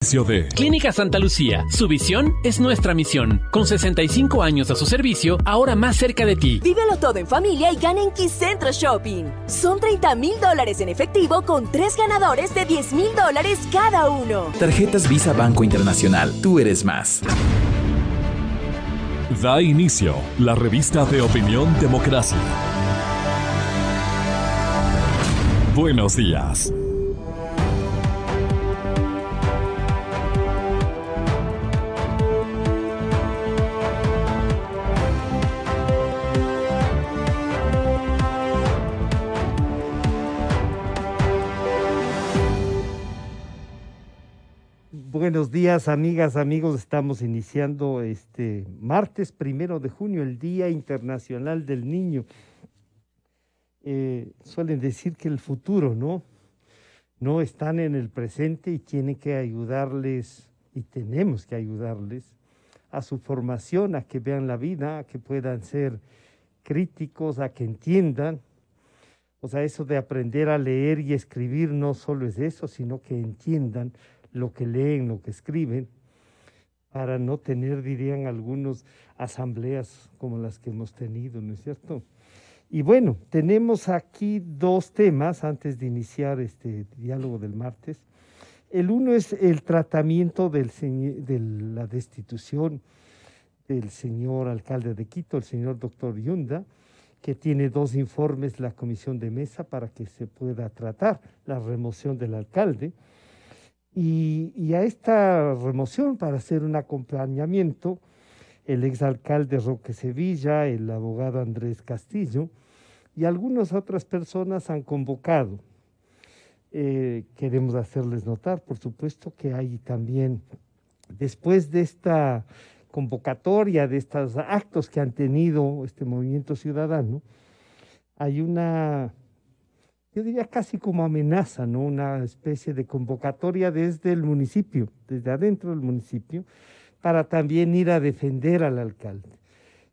De Clínica Santa Lucía, su visión es nuestra misión. Con 65 años a su servicio, ahora más cerca de ti. Vívelo todo en familia y gana en Quicentro Shopping. Son $30,000 en efectivo con 3 ganadores de $10,000 cada uno. Tarjetas Visa Banco Internacional, tú eres más. Da inicio la revista de opinión Democracia. Buenos días. Buenos días, amigas, amigos. Estamos iniciando este martes 1 de junio, el Día Internacional del Niño. Suelen decir que el futuro, no están en el presente y tienen que ayudarles, y tenemos que ayudarles a su formación, a que vean la vida, a que puedan ser críticos, a que entiendan. O sea, eso de aprender a leer y escribir no solo es eso, sino que entiendan lo que leen, lo que escriben, para no tener, dirían algunos, asambleas como las que hemos tenido, ¿no es cierto? Y bueno, tenemos aquí dos temas antes de iniciar este diálogo del martes. El uno es el tratamiento de la destitución del señor alcalde de Quito, el señor doctor Yunda, que tiene 2 informes la comisión de mesa para que se pueda tratar la remoción del alcalde. Y a esta remoción, para hacer un acompañamiento, el exalcalde Roque Sevilla, el abogado Andrés Castillo y algunas otras personas han convocado. Queremos hacerles notar, por supuesto, que hay también, después de esta convocatoria, de estos actos que han tenido este movimiento ciudadano, hay una, yo diría casi como amenaza, una especie de convocatoria desde el municipio, desde adentro del municipio, para también ir a defender al alcalde.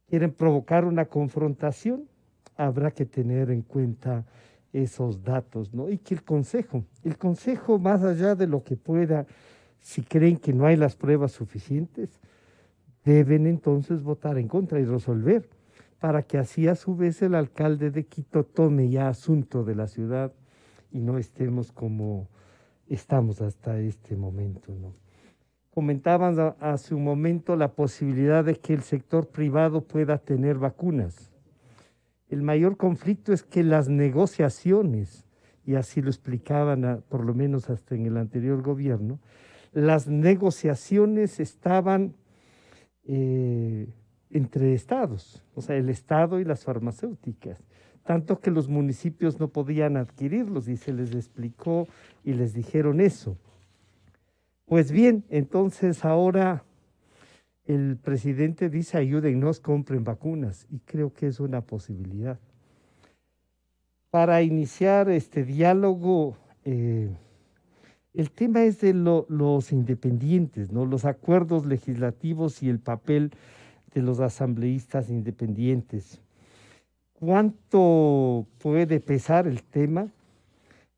Quieren provocar una confrontación, habrá que tener en cuenta esos datos, y que el consejo más allá de lo que pueda, si creen que no hay las pruebas suficientes, deben entonces votar en contra y resolver, para que así a su vez el alcalde de Quito tome ya asunto de la ciudad y no estemos como estamos hasta este momento, Comentaban hace un momento la posibilidad de que el sector privado pueda tener vacunas. El mayor conflicto es que las negociaciones, y así lo explicaban por lo menos hasta en el anterior gobierno, las negociaciones estaban entre estados, o sea, el estado y las farmacéuticas, tanto que los municipios no podían adquirirlos y se les explicó y les dijeron eso. Pues bien, entonces ahora el presidente dice ayúdennos, compren vacunas, y creo que es una posibilidad. Para iniciar este diálogo, el tema es de los independientes, los acuerdos legislativos y el papel de los asambleístas independientes. ¿Cuánto puede pesar el tema?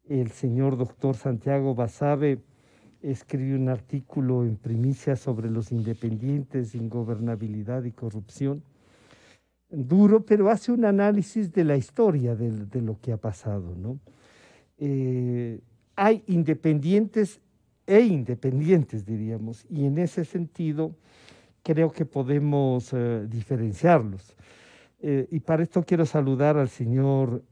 El señor doctor Santiago Basabe escribió un artículo en primicia sobre los independientes, ingobernabilidad y corrupción. Duro, pero hace un análisis de la historia de lo que ha pasado, hay independientes e independientes, diríamos, y en ese sentido creo que podemos diferenciarlos. Y para esto quiero saludar al señor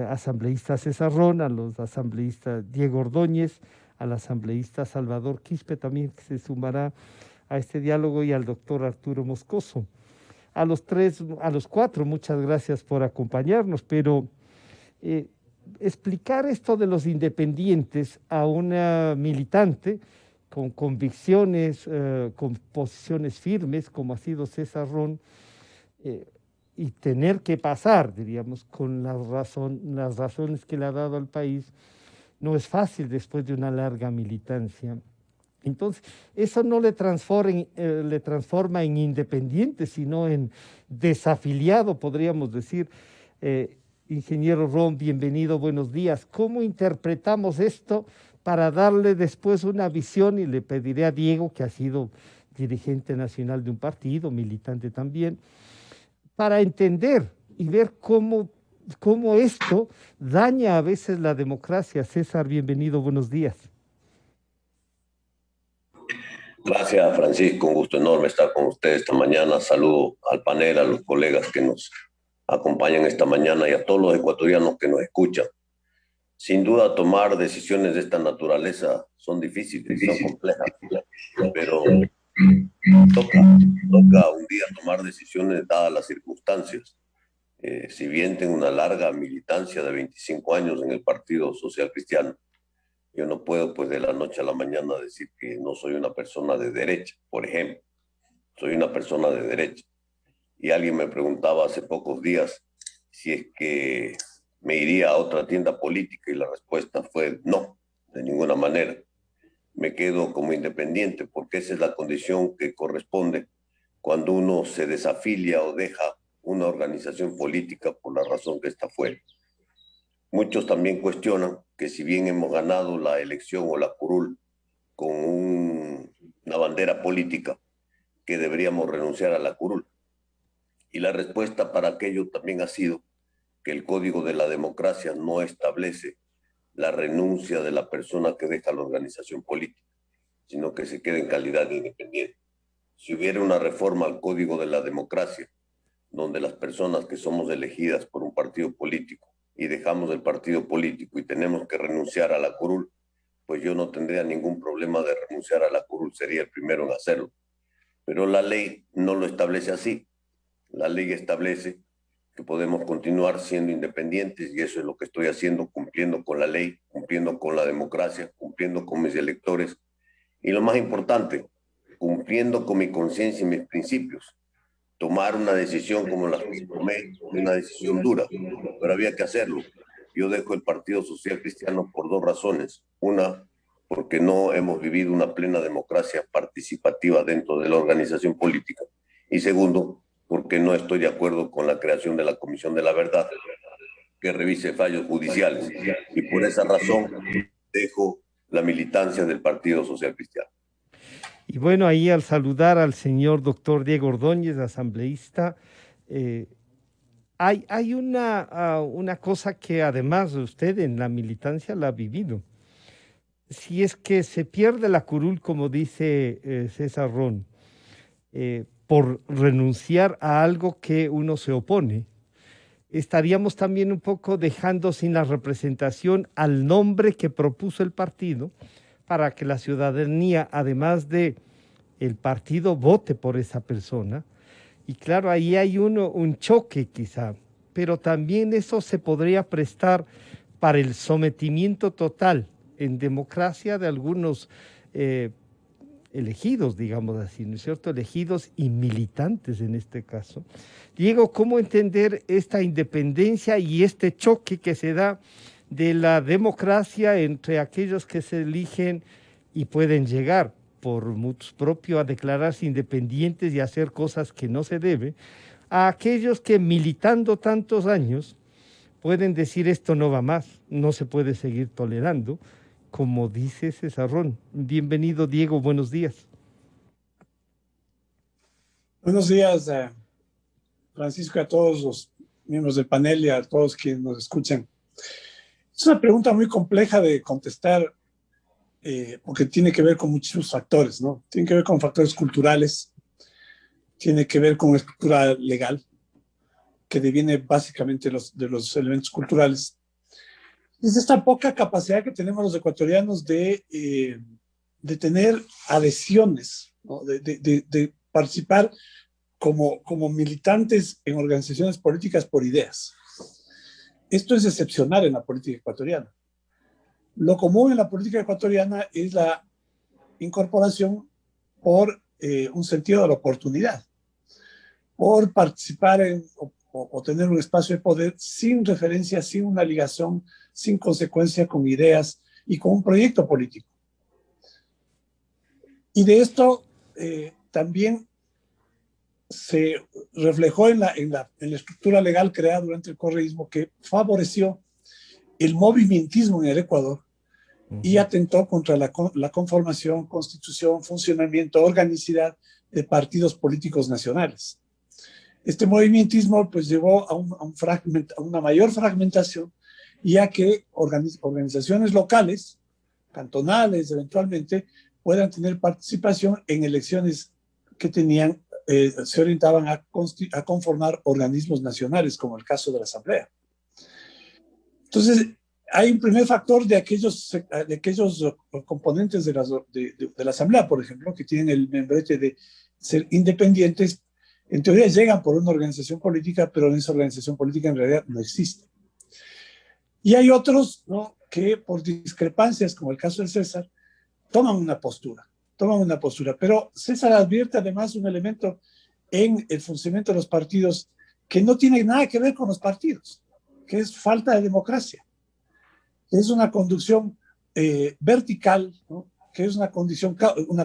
asambleísta César Ron, a los asambleístas Diego Ordóñez, al asambleísta Salvador Quispe también, que se sumará a este diálogo, y al doctor Arturo Moscoso. A los 4, muchas gracias por acompañarnos, pero explicar esto de los independientes a una militante con convicciones, con posiciones firmes, como ha sido César Ron, y tener que pasar, diríamos, con las razones que le ha dado al país, no es fácil después de una larga militancia. Entonces, eso no le transforma en independiente, sino en desafiliado, podríamos decir. Ingeniero Ron, bienvenido, buenos días. ¿Cómo interpretamos esto para darle después una visión, y le pediré a Diego, que ha sido dirigente nacional de un partido, militante también, para entender y ver cómo esto daña a veces la democracia. César, bienvenido, buenos días. Gracias, Francisco. Un gusto enorme estar con ustedes esta mañana. Saludo al panel, a los colegas que nos acompañan esta mañana y a todos los ecuatorianos que nos escuchan. Sin duda, tomar decisiones de esta naturaleza son difíciles, son complejas, pero toca un día tomar decisiones dadas las circunstancias. Si bien tengo una larga militancia de 25 años en el Partido Social Cristiano, yo no puedo, pues, de la noche a la mañana decir que no soy una persona de derecha, por ejemplo. Soy una persona de derecha. Y alguien me preguntaba hace pocos días si es que me iría a otra tienda política, y la respuesta fue no, de ninguna manera. Me quedo como independiente, porque esa es la condición que corresponde cuando uno se desafilia o deja una organización política por la razón que está fuera. Muchos también cuestionan que si bien hemos ganado la elección o la curul con una bandera política, que deberíamos renunciar a la curul. Y la respuesta para aquello también ha sido que el Código de la Democracia no establece la renuncia de la persona que deja la organización política, sino que se queda en calidad de independiente. Si hubiera una reforma al Código de la Democracia, donde las personas que somos elegidas por un partido político y dejamos el partido político y tenemos que renunciar a la curul, pues yo no tendría ningún problema de renunciar a la curul, sería el primero en hacerlo. Pero la ley no lo establece así. La ley establece que podemos continuar siendo independientes, y eso es lo que estoy haciendo, cumpliendo con la ley, cumpliendo con la democracia, cumpliendo con mis electores, y lo más importante, cumpliendo con mi conciencia y mis principios. Tomar una decisión como la que tomé, una decisión dura, pero había que hacerlo. Yo dejo el Partido Social Cristiano por dos razones. Una, porque no hemos vivido una plena democracia participativa dentro de la organización política. Y segundo, porque no estoy de acuerdo con la creación de la Comisión de la Verdad, que revise fallos judiciales. Y por esa razón dejo la militancia del Partido Social Cristiano. Y bueno, ahí al saludar al señor doctor Diego Ordóñez, asambleísta, hay una cosa que además usted en la militancia la ha vivido. Si es que se pierde la curul, como dice César Ron, por renunciar a algo que uno se opone, estaríamos también un poco dejando sin la representación al nombre que propuso el partido, para que la ciudadanía, además de el partido, vote por esa persona. Y claro, ahí hay un choque quizá, pero también eso se podría prestar para el sometimiento total en democracia de algunos elegidos, digamos así, ¿no es cierto? Elegidos y militantes en este caso. Diego, ¿cómo entender esta independencia y este choque que se da de la democracia entre aquellos que se eligen y pueden llegar por mutuo propio a declararse independientes y hacer cosas que no se debe, a aquellos que militando tantos años pueden decir esto no va más, no se puede seguir tolerando, como dice César Ron? Bienvenido, Diego, buenos días. Buenos días, Francisco, y a todos los miembros del panel y a todos quienes nos escuchan. Es una pregunta muy compleja de contestar porque tiene que ver con muchos factores, ¿no? Tiene que ver con factores culturales, tiene que ver con estructura legal, que deviene básicamente de los elementos culturales. Es esta poca capacidad que tenemos los ecuatorianos de tener adhesiones, ¿no? de participar como militantes en organizaciones políticas por ideas. Esto es excepcional en la política ecuatoriana. Lo común en la política ecuatoriana es la incorporación por un sentido de la oportunidad, por participar o tener un espacio de poder sin referencia, sin una ligación, sin consecuencia con ideas y con un proyecto político. Y de esto también se reflejó en la estructura legal creada durante el correísmo, que favoreció el movimentismo en el Ecuador y atentó contra la conformación, constitución, funcionamiento, organicidad de partidos políticos nacionales. Este movimientismo pues llevó a una mayor fragmentación, ya que organizaciones locales, cantonales eventualmente, puedan tener participación en elecciones que se orientaban a conformar organismos nacionales, como el caso de la Asamblea. Entonces, hay un primer factor de aquellos componentes de la Asamblea, por ejemplo, que tienen el membrete de ser independientes. En teoría llegan por una organización política, pero en esa organización política en realidad no existe. Y hay otros, ¿no?, que por discrepancias, como el caso de César, toman una postura. Pero César advierte además un elemento en el funcionamiento de los partidos que no tiene nada que ver con los partidos, que es falta de democracia. Es una conducción vertical, ¿no?, que es una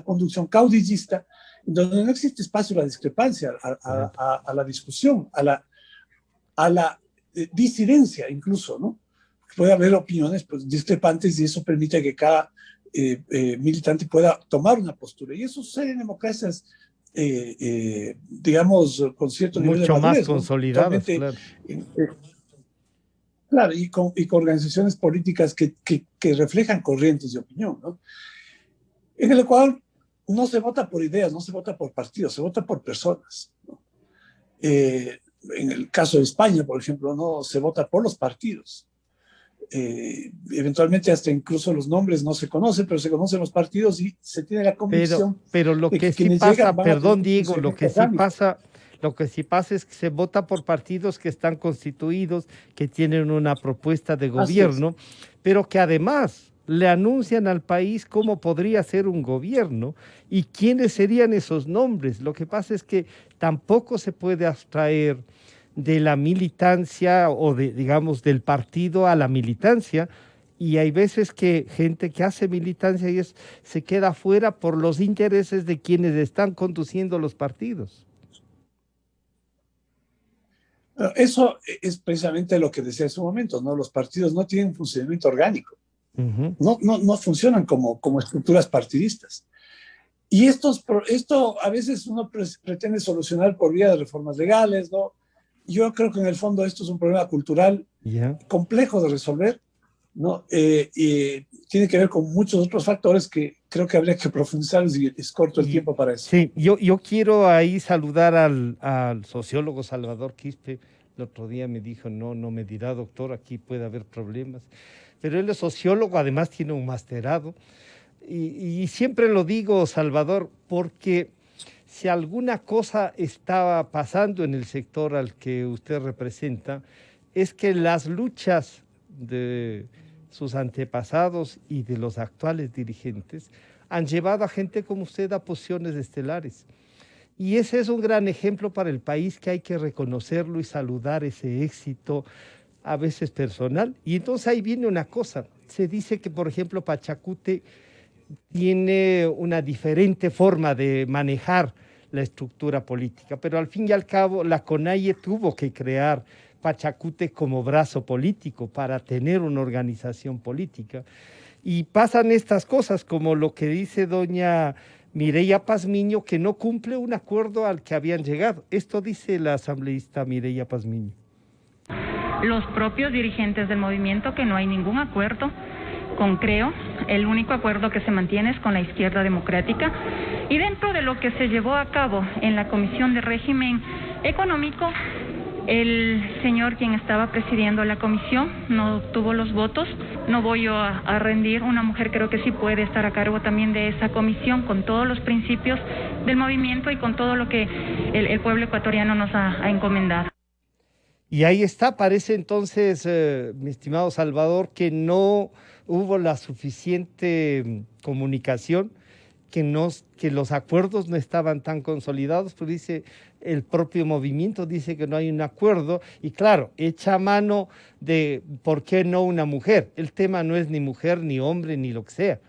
conducción caudillista, donde no existe espacio a la discrepancia, a la discusión, a la disidencia incluso, ¿no? Puede haber opiniones pues, discrepantes y eso permite que cada militante pueda tomar una postura. Y eso sucede en democracias, digamos, con cierto nivel de madurez, mucho más consolidadas, claro. Claro, y con organizaciones políticas que reflejan corrientes de opinión, ¿no? En el Ecuador no se vota por ideas, no se vota por partidos, se vota por personas, ¿no? En el caso de España, por ejemplo, no se vota por los partidos. Eventualmente hasta incluso los nombres no se conocen, pero se conocen los partidos y se tiene la convicción. Pero lo que sí pasa, perdón Diego, lo que sí pasa es que se vota por partidos que están constituidos, que tienen una propuesta de gobierno, pero que además le anuncian al país cómo podría ser un gobierno y quiénes serían esos nombres. Lo que pasa es que tampoco se puede abstraer de la militancia o digamos, del partido a la militancia, y hay veces que gente que hace militancia se queda fuera por los intereses de quienes están conduciendo los partidos. Eso es precisamente lo que decía en su momento, ¿no? Los partidos no tienen funcionamiento orgánico. No funcionan como estructuras partidistas. Y esto a veces uno pretende solucionar por vía de reformas legales, ¿no? Yo creo que en el fondo esto es un problema cultural complejo de resolver, ¿no? Y tiene que ver con muchos otros factores que creo que habría que profundizar y es corto el tiempo para eso. Sí, yo quiero ahí saludar al sociólogo Salvador Quispe. El otro día me dijo, no me dirá, doctor, aquí puede haber problemas. Pero él es sociólogo, además tiene un masterado. Y siempre lo digo, Salvador, porque si alguna cosa estaba pasando en el sector al que usted representa, es que las luchas de sus antepasados y de los actuales dirigentes han llevado a gente como usted a posiciones estelares. Y ese es un gran ejemplo para el país, que hay que reconocerlo y saludar ese éxito, a veces personal. Y entonces ahí viene una cosa. Se dice que, por ejemplo, Pachacute tiene una diferente forma de manejar la estructura política, pero al fin y al cabo la CONAIE tuvo que crear Pachacute como brazo político para tener una organización política. Y pasan estas cosas como lo que dice doña Mireya Pazmiño, que no cumple un acuerdo al que habían llegado. Esto dice la asambleísta Mireya Pazmiño. Los propios dirigentes del movimiento, que no hay ningún acuerdo con CREO, el único acuerdo que se mantiene es con la izquierda democrática, y dentro de lo que se llevó a cabo en la Comisión de Régimen Económico, el señor quien estaba presidiendo la comisión no obtuvo los votos. No voy yo a rendir, una mujer creo que sí puede estar a cargo también de esa comisión, con todos los principios del movimiento y con todo lo que el pueblo ecuatoriano nos ha encomendado. Y ahí está, parece entonces, mi estimado Salvador, que no hubo la suficiente comunicación, que los acuerdos no estaban tan consolidados, pues dice el propio movimiento, dice que no hay un acuerdo, y claro, echa mano de por qué no una mujer. El tema no es ni mujer, ni hombre, ni lo que sea,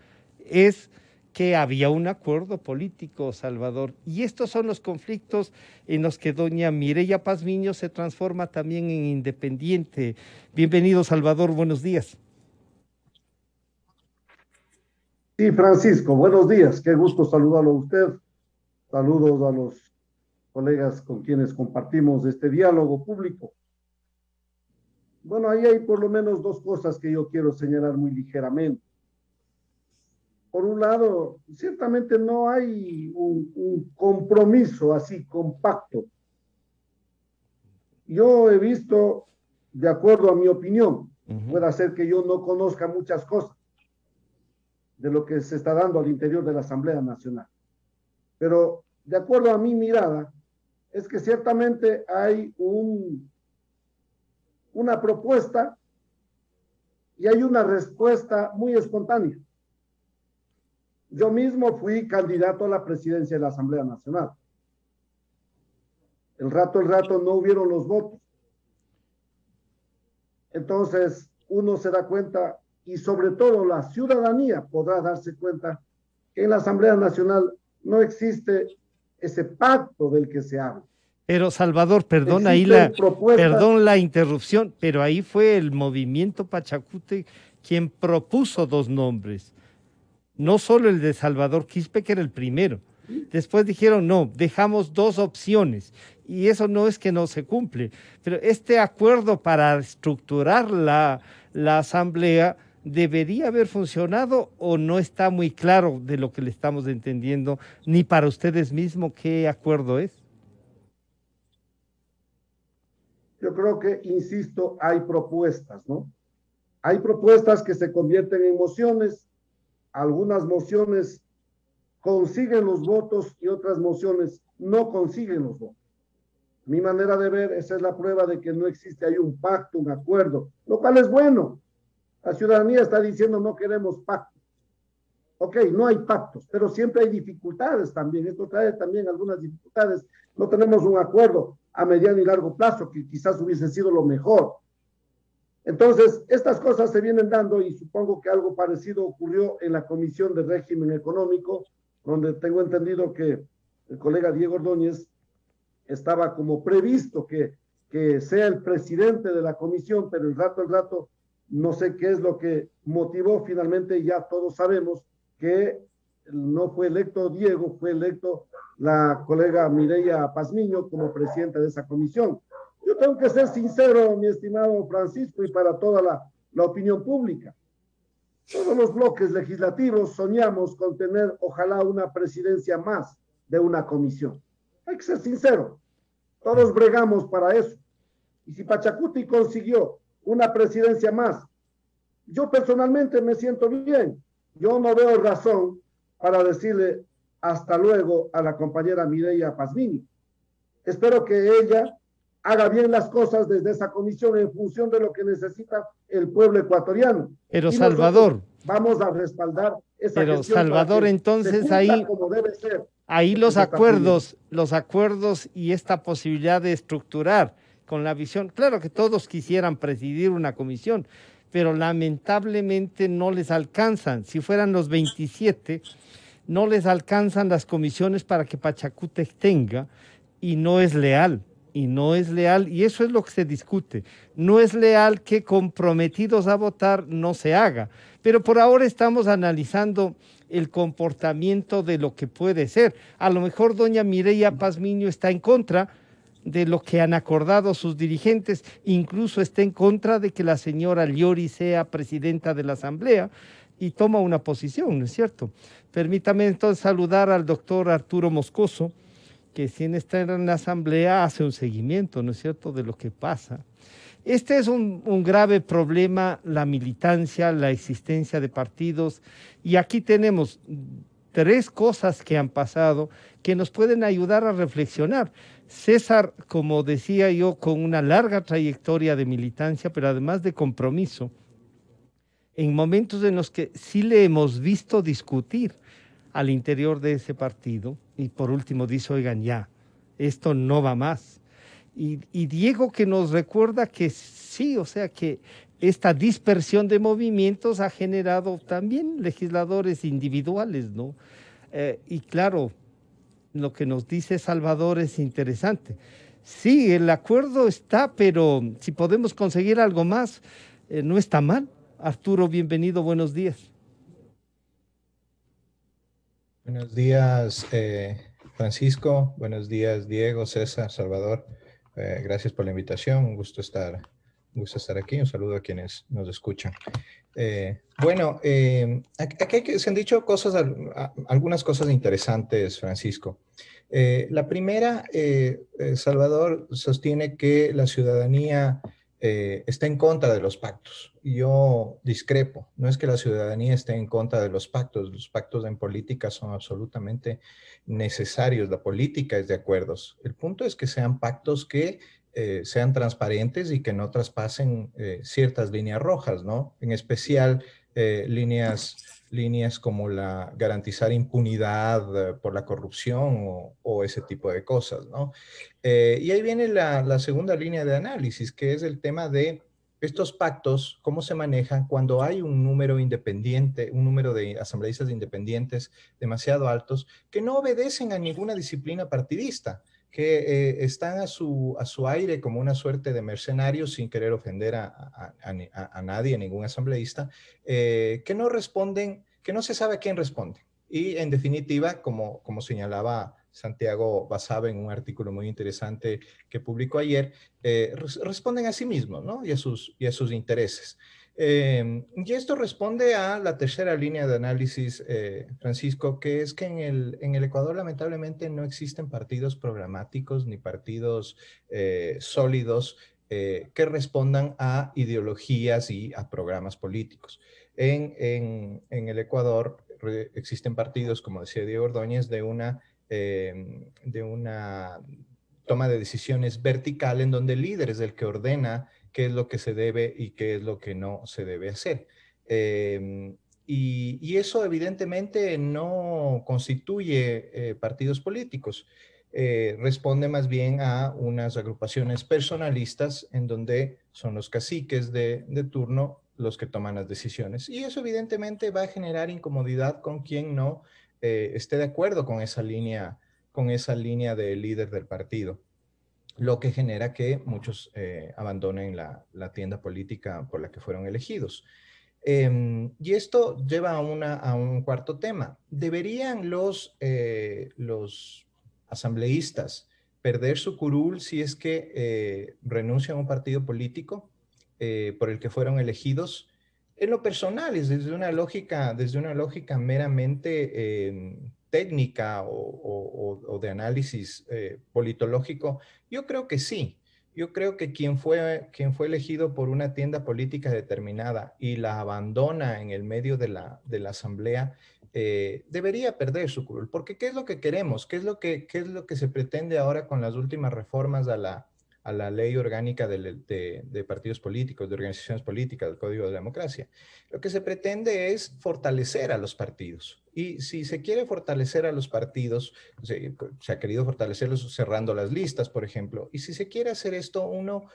es que había un acuerdo político, Salvador. Y estos son los conflictos en los que doña Mireya Pazmiño se transforma también en independiente. Bienvenido, Salvador, buenos días. Sí, Francisco, buenos días. Qué gusto saludarlo a usted. Saludos a los colegas con quienes compartimos este diálogo público. Bueno, ahí hay por lo menos dos cosas que yo quiero señalar muy ligeramente. Por un lado, ciertamente no hay un compromiso así compacto. Yo he visto, de acuerdo a mi opinión, puede ser que yo no conozca muchas cosas de lo que se está dando al interior de la Asamblea Nacional, pero de acuerdo a mi mirada, es que ciertamente hay una propuesta y hay una respuesta muy espontánea. Yo mismo fui candidato a la presidencia de la Asamblea Nacional. El rato no hubieron los votos. Entonces, uno se da cuenta, y sobre todo la ciudadanía podrá darse cuenta, que en la Asamblea Nacional no existe ese pacto del que se habla. Pero Salvador, perdón la interrupción, pero ahí fue el movimiento Pachacute quien propuso dos nombres. No solo el de Salvador Quispe, que era el primero. Después dijeron, no, dejamos dos opciones. Y eso no es que no se cumple. Pero este acuerdo para estructurar la asamblea debería haber funcionado, o no está muy claro de lo que le estamos entendiendo, ni para ustedes mismos qué acuerdo es. Yo creo que, insisto, hay propuestas, ¿no? Hay propuestas que se convierten en mociones. Algunas mociones consiguen los votos y otras mociones no consiguen los votos. Mi manera de ver, esa es la prueba de que no existe ahí un pacto, un acuerdo, lo cual es bueno. La ciudadanía está diciendo no queremos pactos. Ok, no hay pactos, pero siempre hay dificultades también. Esto trae también algunas dificultades. No tenemos un acuerdo a mediano y largo plazo, que quizás hubiese sido lo mejor. Entonces, estas cosas se vienen dando, y supongo que algo parecido ocurrió en la Comisión de Régimen Económico, donde tengo entendido que el colega Diego Ordóñez estaba como previsto que sea el presidente de la comisión, pero el rato, no sé qué es lo que motivó finalmente. Ya todos sabemos que no fue electo Diego, fue electo la colega Mireya Pazmiño como presidenta de esa comisión. Yo tengo que ser sincero, mi estimado Francisco, y para toda la opinión pública. Todos los bloques legislativos soñamos con tener, ojalá, una presidencia más de una comisión. Hay que ser sincero. Todos bregamos para eso. Y si Pachacuti consiguió una presidencia más, yo personalmente me siento bien. Yo no veo razón para decirle hasta luego a la compañera Mireya Pazmiño. Espero que ella haga bien las cosas desde esa comisión en función de lo que necesita el pueblo ecuatoriano. Pero Salvador, vamos a respaldar esa pero Salvador, entonces ahí, como debe ser. Ahí los acuerdos y esta posibilidad de estructurar con la visión, claro que todos quisieran presidir una comisión, pero lamentablemente no les alcanzan. Si fueran los 27, no les alcanzan las comisiones para que Pachacute tenga, y no es leal. Y eso es lo que se discute. No es leal que comprometidos a votar no se haga. Pero por ahora estamos analizando el comportamiento de lo que puede ser. A lo mejor doña Mireya Pazmiño está en contra de lo que han acordado sus dirigentes, incluso está en contra de que la señora Llori sea presidenta de la Asamblea, y toma una posición, ¿no es cierto? Permítame entonces saludar al doctor Arturo Moscoso, que sin estar en la Asamblea hace un seguimiento, ¿no es cierto?, de lo que pasa. Este es un grave problema, la militancia, la existencia de partidos, y aquí tenemos tres cosas que han pasado que nos pueden ayudar a reflexionar. César, como decía yo, con una larga trayectoria de militancia, pero además de compromiso, en momentos en los que sí le hemos visto discutir al interior de ese partido, y por último dice, oigan, ya, esto no va más. Y Diego, que nos recuerda que sí, o sea que esta dispersión de movimientos ha generado también legisladores individuales, ¿no? Y claro, lo que nos dice Salvador es interesante. Sí, el acuerdo está, pero si podemos conseguir algo más, no está mal. Arturo, bienvenido, buenos días. Buenos días, Francisco. Buenos días, Diego, César, Salvador. Gracias por la invitación. Un gusto estar aquí. Un saludo a quienes nos escuchan. Aquí se han dicho algunas cosas interesantes, Francisco. La primera, Salvador sostiene que la ciudadanía está en contra de los pactos. Yo discrepo. No es que la ciudadanía esté en contra de los pactos en política son absolutamente necesarios. La política es de acuerdos. El punto es que sean pactos que sean transparentes y que no traspasen ciertas líneas rojas, ¿no? En especial líneas como garantizar impunidad por la corrupción o ese tipo de cosas, ¿no? Y ahí viene la segunda línea de análisis, que es el tema de estos pactos, cómo se manejan cuando hay un número independiente, un número de asambleístas independientes demasiado altos que no obedecen a ninguna disciplina partidista, que están a su aire como una suerte de mercenarios sin querer ofender a nadie, a ningún asambleísta, que no responden, que no se sabe a quién responde. Y en definitiva, como señalaba Santiago Basabe en un artículo muy interesante que publicó ayer, responden a sí mismos, ¿no? y a sus intereses. Y esto responde a la tercera línea de análisis, Francisco, que es que en el Ecuador lamentablemente no existen partidos programáticos ni partidos sólidos que respondan a ideologías y a programas políticos. En el Ecuador existen partidos, como decía Diego Ordóñez, de una toma de decisiones vertical en donde el líder es el que ordena qué es lo que se debe y qué es lo que no se debe hacer. Y eso evidentemente no constituye partidos políticos. Responde más bien a unas agrupaciones personalistas en donde son los caciques de turno los que toman las decisiones. Y eso evidentemente va a generar incomodidad con quien no esté de acuerdo con esa línea del líder del partido, lo que genera que muchos abandonen la tienda política por la que fueron elegidos. Y esto lleva a un cuarto tema. ¿Deberían los asambleístas perder su curul si es que renuncian a un partido político por el que fueron elegidos? En lo personal, es desde una lógica meramente técnica o de análisis politológico, yo creo que sí. Yo creo que quien fue elegido por una tienda política determinada y la abandona en el medio de la asamblea, debería perder su curul. Porque ¿qué es lo que queremos? ¿Qué es lo que se pretende ahora con las últimas reformas a la ley orgánica de partidos políticos, de organizaciones políticas, del Código de Democracia? Lo que se pretende es fortalecer a los partidos. Y si se quiere fortalecer a los partidos, se ha querido fortalecerlos cerrando las listas, por ejemplo. Y si se quiere hacer esto, uno,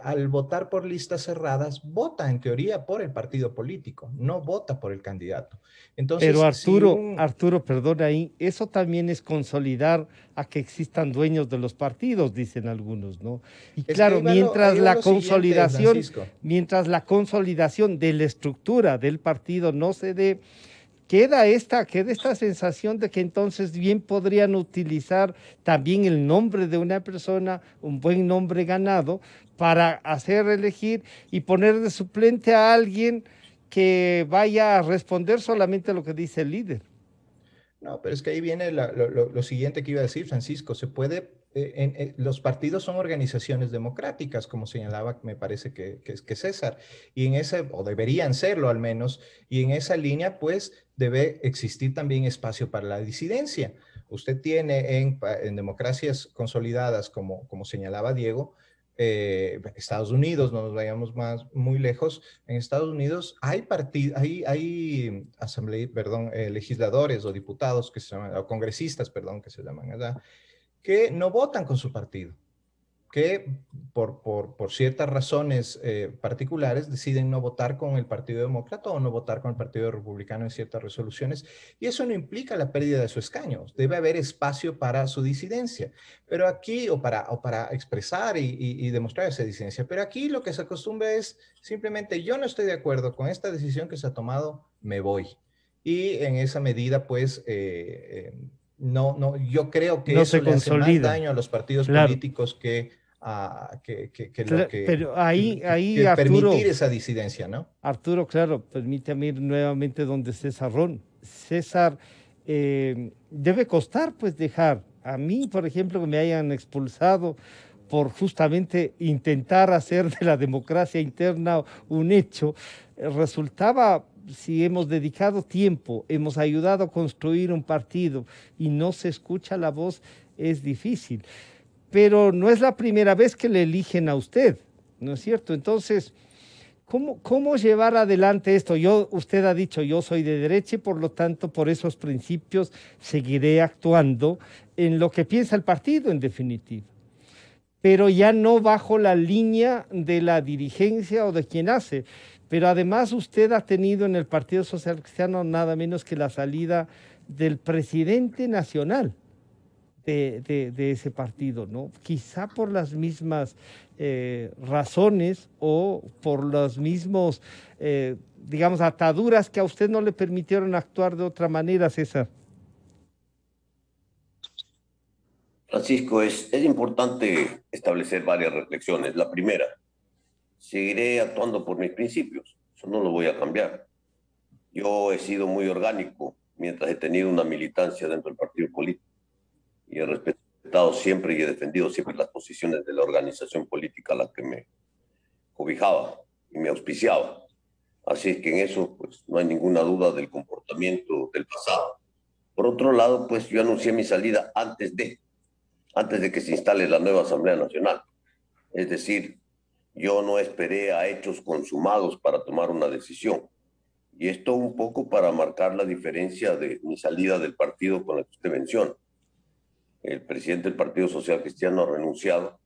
al votar por listas cerradas, vota en teoría por el partido político, no vota por el candidato. Entonces, pero Arturo, perdón ahí, eso también es consolidar a que existan dueños de los partidos, dicen algunos, ¿no? Y claro, mientras la consolidación de la estructura del partido no se dé, queda esta sensación de que entonces bien podrían utilizar también el nombre de una persona, un buen nombre ganado, para hacer elegir y poner de suplente a alguien que vaya a responder solamente a lo que dice el líder. No, pero es que ahí viene lo siguiente que iba a decir, Francisco. Se puede, los partidos son organizaciones democráticas, como señalaba, me parece que César, y o deberían serlo al menos, y en esa línea, pues, debe existir también espacio para la disidencia. Usted tiene en democracias consolidadas, como señalaba Diego, Estados Unidos, no nos vayamos muy lejos, en Estados Unidos hay legisladores o diputados que se llaman, o congresistas, perdón, que se llaman allá, que no votan con su partido, que por ciertas razones particulares deciden no votar con el Partido Demócrata o no votar con el Partido Republicano en ciertas resoluciones, y eso no implica la pérdida de su escaño. Debe haber espacio para su disidencia, pero aquí, o para expresar y demostrar esa disidencia, pero aquí lo que se acostumbra es simplemente: yo no estoy de acuerdo con esta decisión que se ha tomado, me voy. y en esa medida, pues, yo creo que no eso se le hace más consolida. daño a los partidos Claro. políticos que lo que, Pero ahí, que Arturo, permitir esa disidencia, ¿no? Arturo, claro, permítame ir nuevamente donde César Ron. César, debe costar pues dejar. A mí, por ejemplo, que me hayan expulsado por justamente intentar hacer de la democracia interna un hecho, resultaba, si hemos dedicado tiempo, hemos ayudado a construir un partido y no se escucha la voz, es difícil. Pero no es la primera vez que le eligen a usted, ¿no es cierto? Entonces, ¿cómo llevar adelante esto? Usted ha dicho, yo soy de derecha y por lo tanto, por esos principios, seguiré actuando en lo que piensa el partido, en definitiva. Pero ya no bajo la línea de la dirigencia o de quien hace. Pero además usted ha tenido en el Partido Social Cristiano nada menos que la salida del presidente nacional de ese partido, ¿no? Quizá por las mismas razones o por los mismos, digamos, ataduras que a usted no le permitieron actuar de otra manera, César. Francisco, es importante establecer varias reflexiones. La primera, seguiré actuando por mis principios, eso no lo voy a cambiar. Yo he sido muy orgánico mientras he tenido una militancia dentro del partido político y he respetado siempre y he defendido siempre las posiciones de la organización política a la que me cobijaba y me auspiciaba. Así es que en eso pues, no hay ninguna duda del comportamiento del pasado. Por otro lado, pues yo anuncié mi salida antes de que se instale la nueva Asamblea Nacional. Es decir, yo no esperé a hechos consumados para tomar una decisión. Y esto un poco para marcar la diferencia de mi salida del partido con la que usted menciona. El presidente del Partido Social Cristiano ha renunciado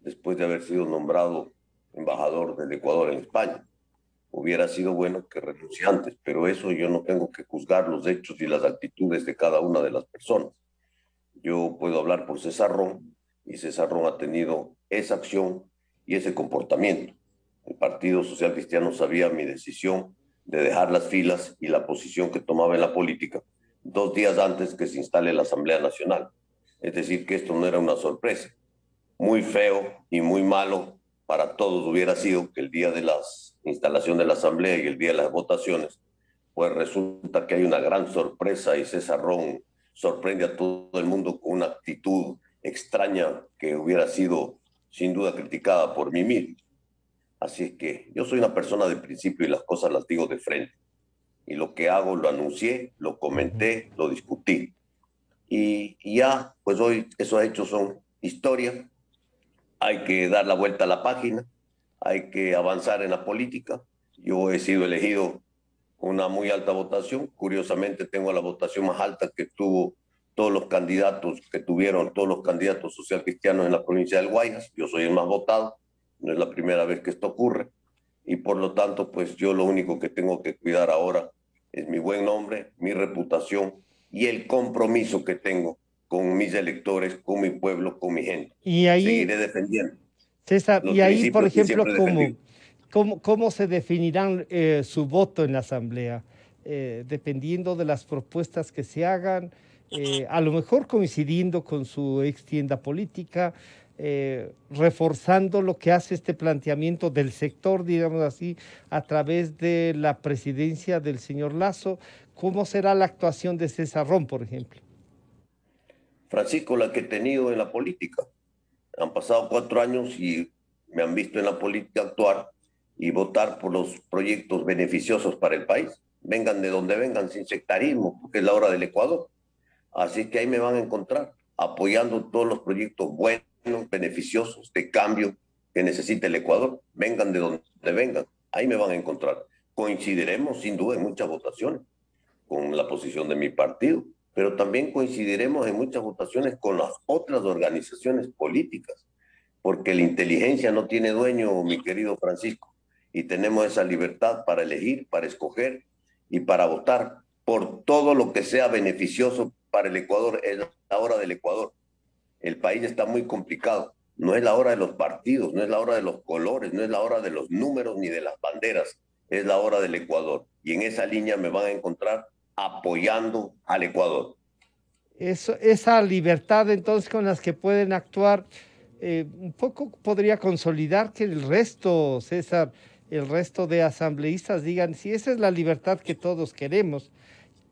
después de haber sido nombrado embajador del Ecuador en España. Hubiera sido bueno que renuncie antes, pero eso yo no tengo que juzgar los hechos y las actitudes de cada una de las personas. Yo puedo hablar por César Ron, y César Ron ha tenido esa acción y ese comportamiento. El Partido Social Cristiano sabía mi decisión de dejar las filas y la posición que tomaba en la política 2 días antes que se instale la Asamblea Nacional. Es decir, que esto no era una sorpresa. Muy feo y muy malo para todos hubiera sido que el día de la instalación de la Asamblea y el día de las votaciones, pues resulta que hay una gran sorpresa y César Ron sorprende a todo el mundo con una actitud extraña que hubiera sido sin duda criticada por mí mismo. Así es que yo soy una persona de principio y las cosas las digo de frente. Y lo que hago lo anuncié, lo comenté, lo discutí. Y ya, pues hoy esos hechos son historia. Hay que dar la vuelta a la página, hay que avanzar en la política. Yo he sido elegido con una muy alta votación. Curiosamente tengo la votación más alta que tuvo todos los candidatos social cristianos en la provincia del Guayas. Yo soy el más votado, no es la primera vez que esto ocurre. Y por lo tanto, pues yo lo único que tengo que cuidar ahora es mi buen nombre, mi reputación y el compromiso que tengo con mis electores, con mi pueblo, con mi gente. Y ahí, seguiré defendiendo. César, y ahí, por ejemplo, ¿cómo se definirán su voto en la Asamblea? Dependiendo de las propuestas que se hagan, a lo mejor coincidiendo con su ex tienda política, reforzando lo que hace este planteamiento del sector, digamos así, a través de la presidencia del señor Lasso. ¿Cómo será la actuación de César Ron, por ejemplo? Francisco, la que he tenido en la política. Han pasado 4 años y me han visto en la política actuar y votar por los proyectos beneficiosos para el país. Vengan de donde vengan, sin sectarismo, porque es la hora del Ecuador. Así que ahí me van a encontrar, apoyando todos los proyectos buenos, beneficiosos, de cambio que necesita el Ecuador. Vengan de donde vengan, ahí me van a encontrar. Coincidiremos sin duda en muchas votaciones con la posición de mi partido, pero también coincidiremos en muchas votaciones con las otras organizaciones políticas, porque la inteligencia no tiene dueño, mi querido Francisco, y tenemos esa libertad para elegir, para escoger y para votar por todo lo que sea beneficioso para el Ecuador. Es la hora del Ecuador. El país está muy complicado. No es la hora de los partidos, no es la hora de los colores, no es la hora de los números ni de las banderas. Es la hora del Ecuador. Y en esa línea me van a encontrar apoyando al Ecuador. Esa libertad entonces con las que pueden actuar, un poco podría consolidar que el resto, César, el resto de asambleístas digan, si esa es la libertad que todos queremos,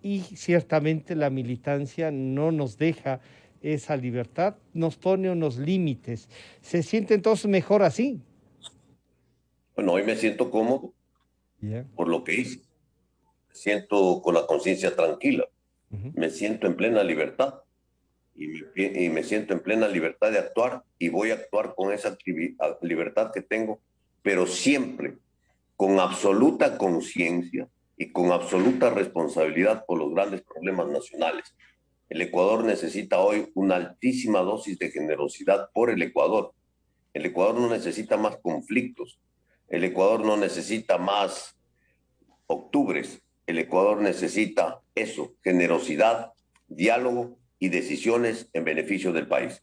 y ciertamente la militancia no nos deja esa libertad, nos pone unos límites. ¿Se siente entonces mejor así? Bueno, hoy me siento cómodo por lo que hice. Me siento con la conciencia tranquila. Me siento en plena libertad. Y me siento en plena libertad de actuar y voy a actuar con esa libertad que tengo, pero siempre con absoluta conciencia y con absoluta responsabilidad por los grandes problemas nacionales. El Ecuador necesita hoy una altísima dosis de generosidad por el Ecuador. El Ecuador no necesita más conflictos. El Ecuador no necesita más octubres. El Ecuador necesita eso, generosidad, diálogo y decisiones en beneficio del país.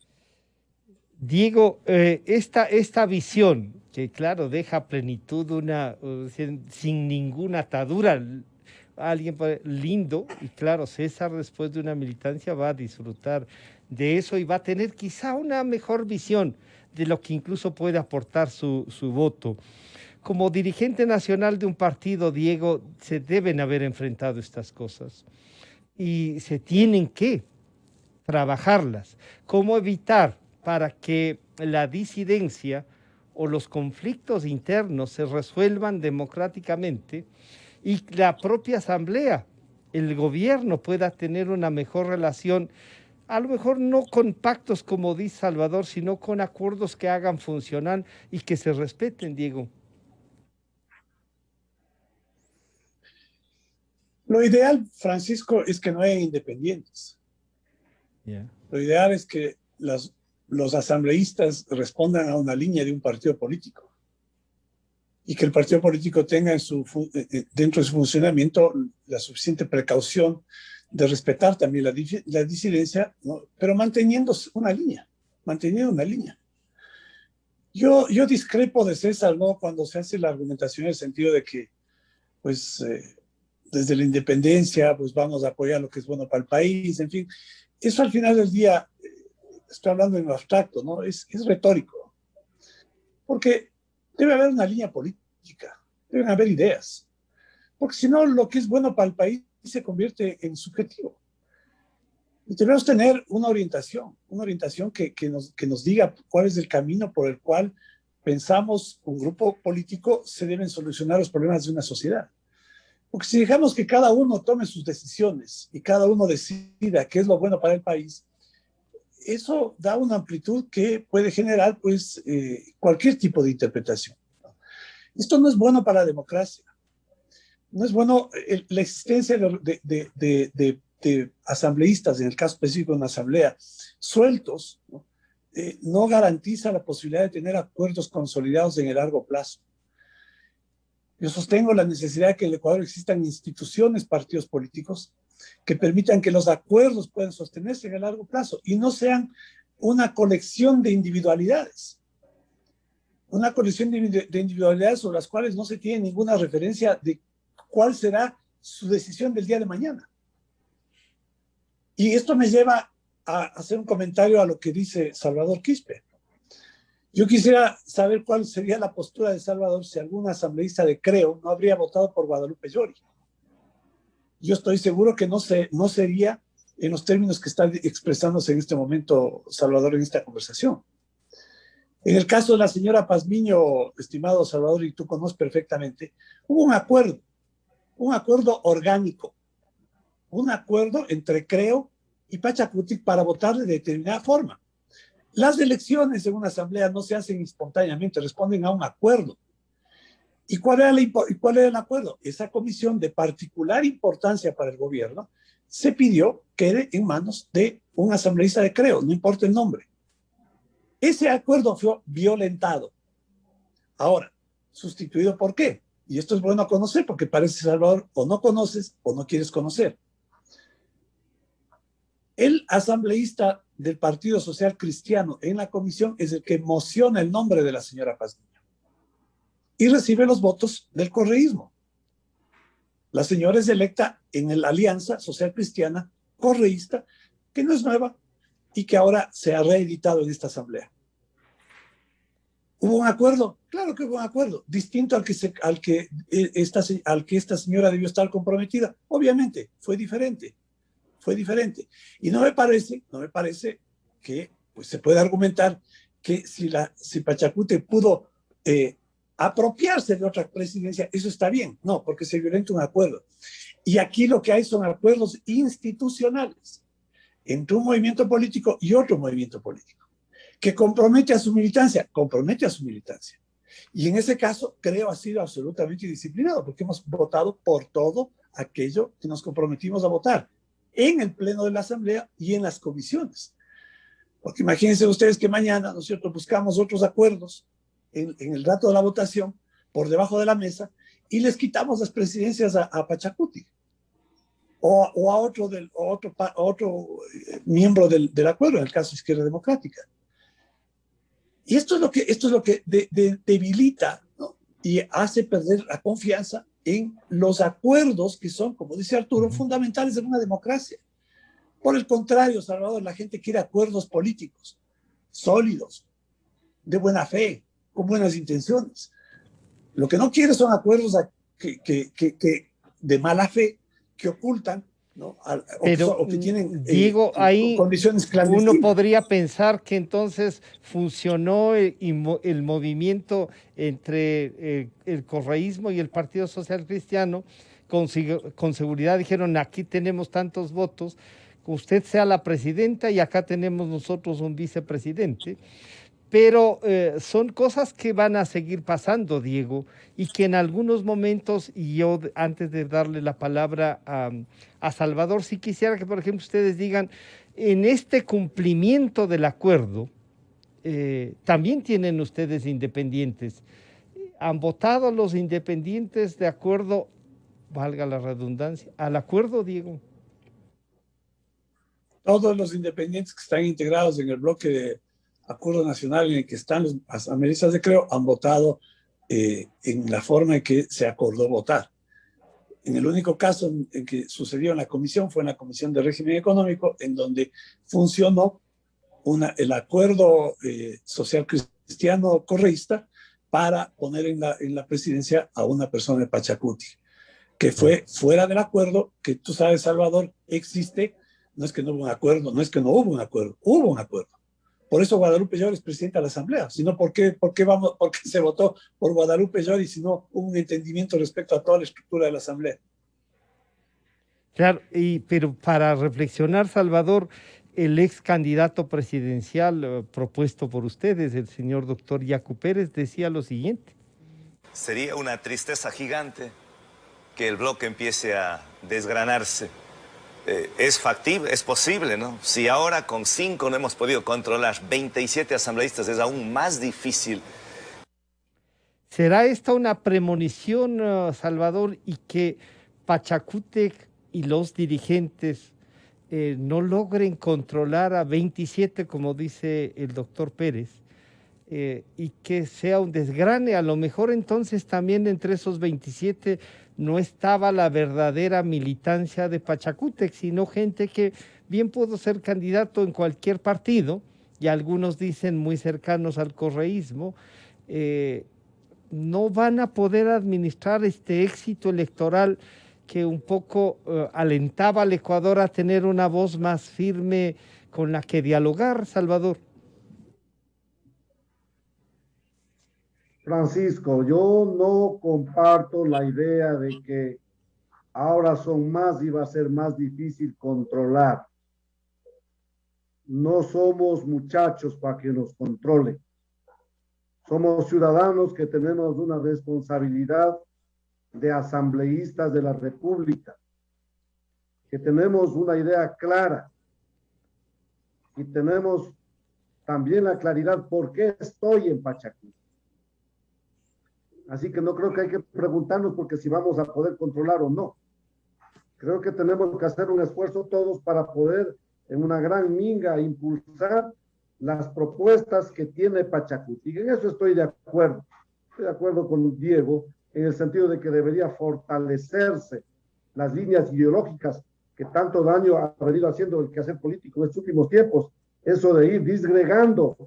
Diego, esta visión, que claro, deja plenitud sin ninguna atadura, alguien lindo, y claro, César después de una militancia va a disfrutar de eso y va a tener quizá una mejor visión de lo que incluso puede aportar su voto. Como dirigente nacional de un partido, Diego, se deben haber enfrentado estas cosas y se tienen que trabajarlas. ¿Cómo evitar para que la disidencia o los conflictos internos se resuelvan democráticamente y la propia asamblea, el gobierno pueda tener una mejor relación, a lo mejor no con pactos como dice Salvador, sino con acuerdos que hagan funcionar y que se respeten, Diego? Lo ideal, Francisco, es que no haya independientes. Lo ideal es que los asambleístas respondan a una línea de un partido político y que el partido político tenga dentro de su funcionamiento la suficiente precaución de respetar también la disidencia, ¿no? Pero manteniendo una línea. Yo discrepo de César, ¿no? Cuando se hace la argumentación en el sentido de que, pues, desde la independencia, pues vamos a apoyar lo que es bueno para el país, en fin. Eso al final del día, estoy hablando en lo abstracto, ¿no? Es retórico. Porque debe haber una línea política, deben haber ideas. Porque si no, lo que es bueno para el país se convierte en subjetivo. Y debemos tener una orientación que nos diga cuál es el camino por el cual pensamos un grupo político se deben solucionar los problemas de una sociedad. Porque si dejamos que cada uno tome sus decisiones y cada uno decida qué es lo bueno para el país, eso da una amplitud que puede generar pues, cualquier tipo de interpretación. Esto no es bueno para la democracia. No es bueno la existencia de asambleístas, en el caso específico de una asamblea, sueltos, ¿no? No garantiza la posibilidad de tener acuerdos consolidados en el largo plazo. Yo sostengo la necesidad de que en el Ecuador existan instituciones, partidos políticos, que permitan que los acuerdos puedan sostenerse en el largo plazo y no sean una colección de individualidades. Una colección de individualidades sobre las cuales no se tiene ninguna referencia de cuál será su decisión del día de mañana. Y esto me lleva a hacer un comentario a lo que dice Salvador Quispe. Yo quisiera saber cuál sería la postura de Salvador si algún asambleísta de Creo no habría votado por Guadalupe Llori. Yo estoy seguro que no sería en los términos que está expresándose en este momento Salvador en esta conversación. En el caso de la señora Pazmiño, estimado Salvador, y tú conoces perfectamente, hubo un acuerdo orgánico, un acuerdo entre Creo y Pachacutic para votar de determinada forma. Las elecciones en una asamblea no se hacen espontáneamente, responden a un acuerdo. ¿Y cuál era el acuerdo? Esa comisión de particular importancia para el gobierno se pidió quede en manos de un asambleísta de Creo, no importa el nombre. Ese acuerdo fue violentado. Ahora, ¿sustituido por qué? Y esto es bueno conocer porque parece, Salvador, o no conoces o no quieres conocer. El asambleísta del Partido Social Cristiano en la comisión es el que mociona el nombre de la señora Pazmiño y recibe los votos del correísmo. La señora es electa en la Alianza Social Cristiana Correísta, que no es nueva y que ahora se ha reeditado en esta asamblea. ¿Hubo un acuerdo? Claro que hubo un acuerdo, distinto al que esta señora debió estar comprometida. Obviamente, fue diferente. Y no me parece que pues, se puede argumentar que si Pachacútec pudo apropiarse de otra presidencia, eso está bien. No, porque se violenta un acuerdo. Y aquí lo que hay son acuerdos institucionales entre un movimiento político y otro movimiento político, que compromete a su militancia. Y en ese caso, creo, ha sido absolutamente disciplinado, porque hemos votado por todo aquello que nos comprometimos a votar en el pleno de la Asamblea y en las comisiones. Porque imagínense ustedes que mañana, ¿no es cierto?, buscamos otros acuerdos en el rato de la votación, por debajo de la mesa, y les quitamos las presidencias a Pachacútec o a otro miembro del acuerdo, en el caso de Izquierda Democrática. Y esto es lo que debilita, ¿no?, y hace perder la confianza en los acuerdos que son, como dice Arturo, fundamentales en una democracia. Por el contrario, Salvador, la gente quiere acuerdos políticos sólidos, de buena fe, con buenas intenciones. Lo que no quiere son acuerdos de mala fe que ocultan, ¿no?, o que tienen Diego, ahí condiciones clandestinas. Uno podría pensar que entonces funcionó el movimiento entre el correísmo y el Partido Social Cristiano. Con seguridad dijeron, aquí tenemos tantos votos, usted sea la presidenta y acá tenemos nosotros un vicepresidente. Pero son cosas que van a seguir pasando, Diego, y que en algunos momentos, y yo antes de darle la palabra a Salvador, sí quisiera que, por ejemplo, ustedes digan, en este cumplimiento del acuerdo, también tienen ustedes independientes. ¿Han votado los independientes de acuerdo, valga la redundancia, al acuerdo, Diego? Todos los independientes que están integrados en el bloque de Acuerdo Nacional en el que están los asambleístas de Creo han votado en la forma en que se acordó votar. En el único caso en que sucedió en la comisión fue en la Comisión de Régimen Económico, en donde funcionó el acuerdo social cristiano correísta para poner en la presidencia a una persona de Pachacútec, que fue fuera del acuerdo que tú sabes, Salvador, existe. No es que no hubo un acuerdo, no es que no hubo un acuerdo, hubo un acuerdo. Por eso Guadalupe Llori es presidenta de la Asamblea, sino ¿por qué se votó por Guadalupe Llori si no hubo un entendimiento respecto a toda la estructura de la Asamblea? Claro, pero para reflexionar, Salvador, el ex candidato presidencial propuesto por ustedes, el señor doctor Yacu Pérez, decía lo siguiente. Sería una tristeza gigante que el bloque empiece a desgranarse. Es factible, es posible, ¿no? Si ahora con 5 no hemos podido controlar 27 asambleístas, es aún más difícil. ¿Será esta una premonición, Salvador, y que Pachacútec y los dirigentes no logren controlar a 27, como dice el doctor Pérez, y que sea un desgrane? A lo mejor entonces también entre esos 27 no estaba la verdadera militancia de Pachacútec, sino gente que bien pudo ser candidato en cualquier partido, y algunos dicen muy cercanos al correísmo. No van a poder administrar este éxito electoral que un poco alentaba al Ecuador a tener una voz más firme con la que dialogar, Salvador. Francisco, yo no comparto la idea de que ahora son más y va a ser más difícil controlar. No somos muchachos para que nos controlen. Somos ciudadanos que tenemos una responsabilidad de asambleístas de la República, que tenemos una idea clara y tenemos también la claridad por qué estoy en Pachacútec. Así que no creo que hay que preguntarnos porque si vamos a poder controlar o no. Creo que tenemos que hacer un esfuerzo todos para poder, en una gran minga, impulsar las propuestas que tiene Pachacútec. Y en eso estoy de acuerdo. Estoy de acuerdo con Diego en el sentido de que debería fortalecerse las líneas ideológicas que tanto daño ha venido haciendo el quehacer político en estos últimos tiempos, eso de ir disgregando.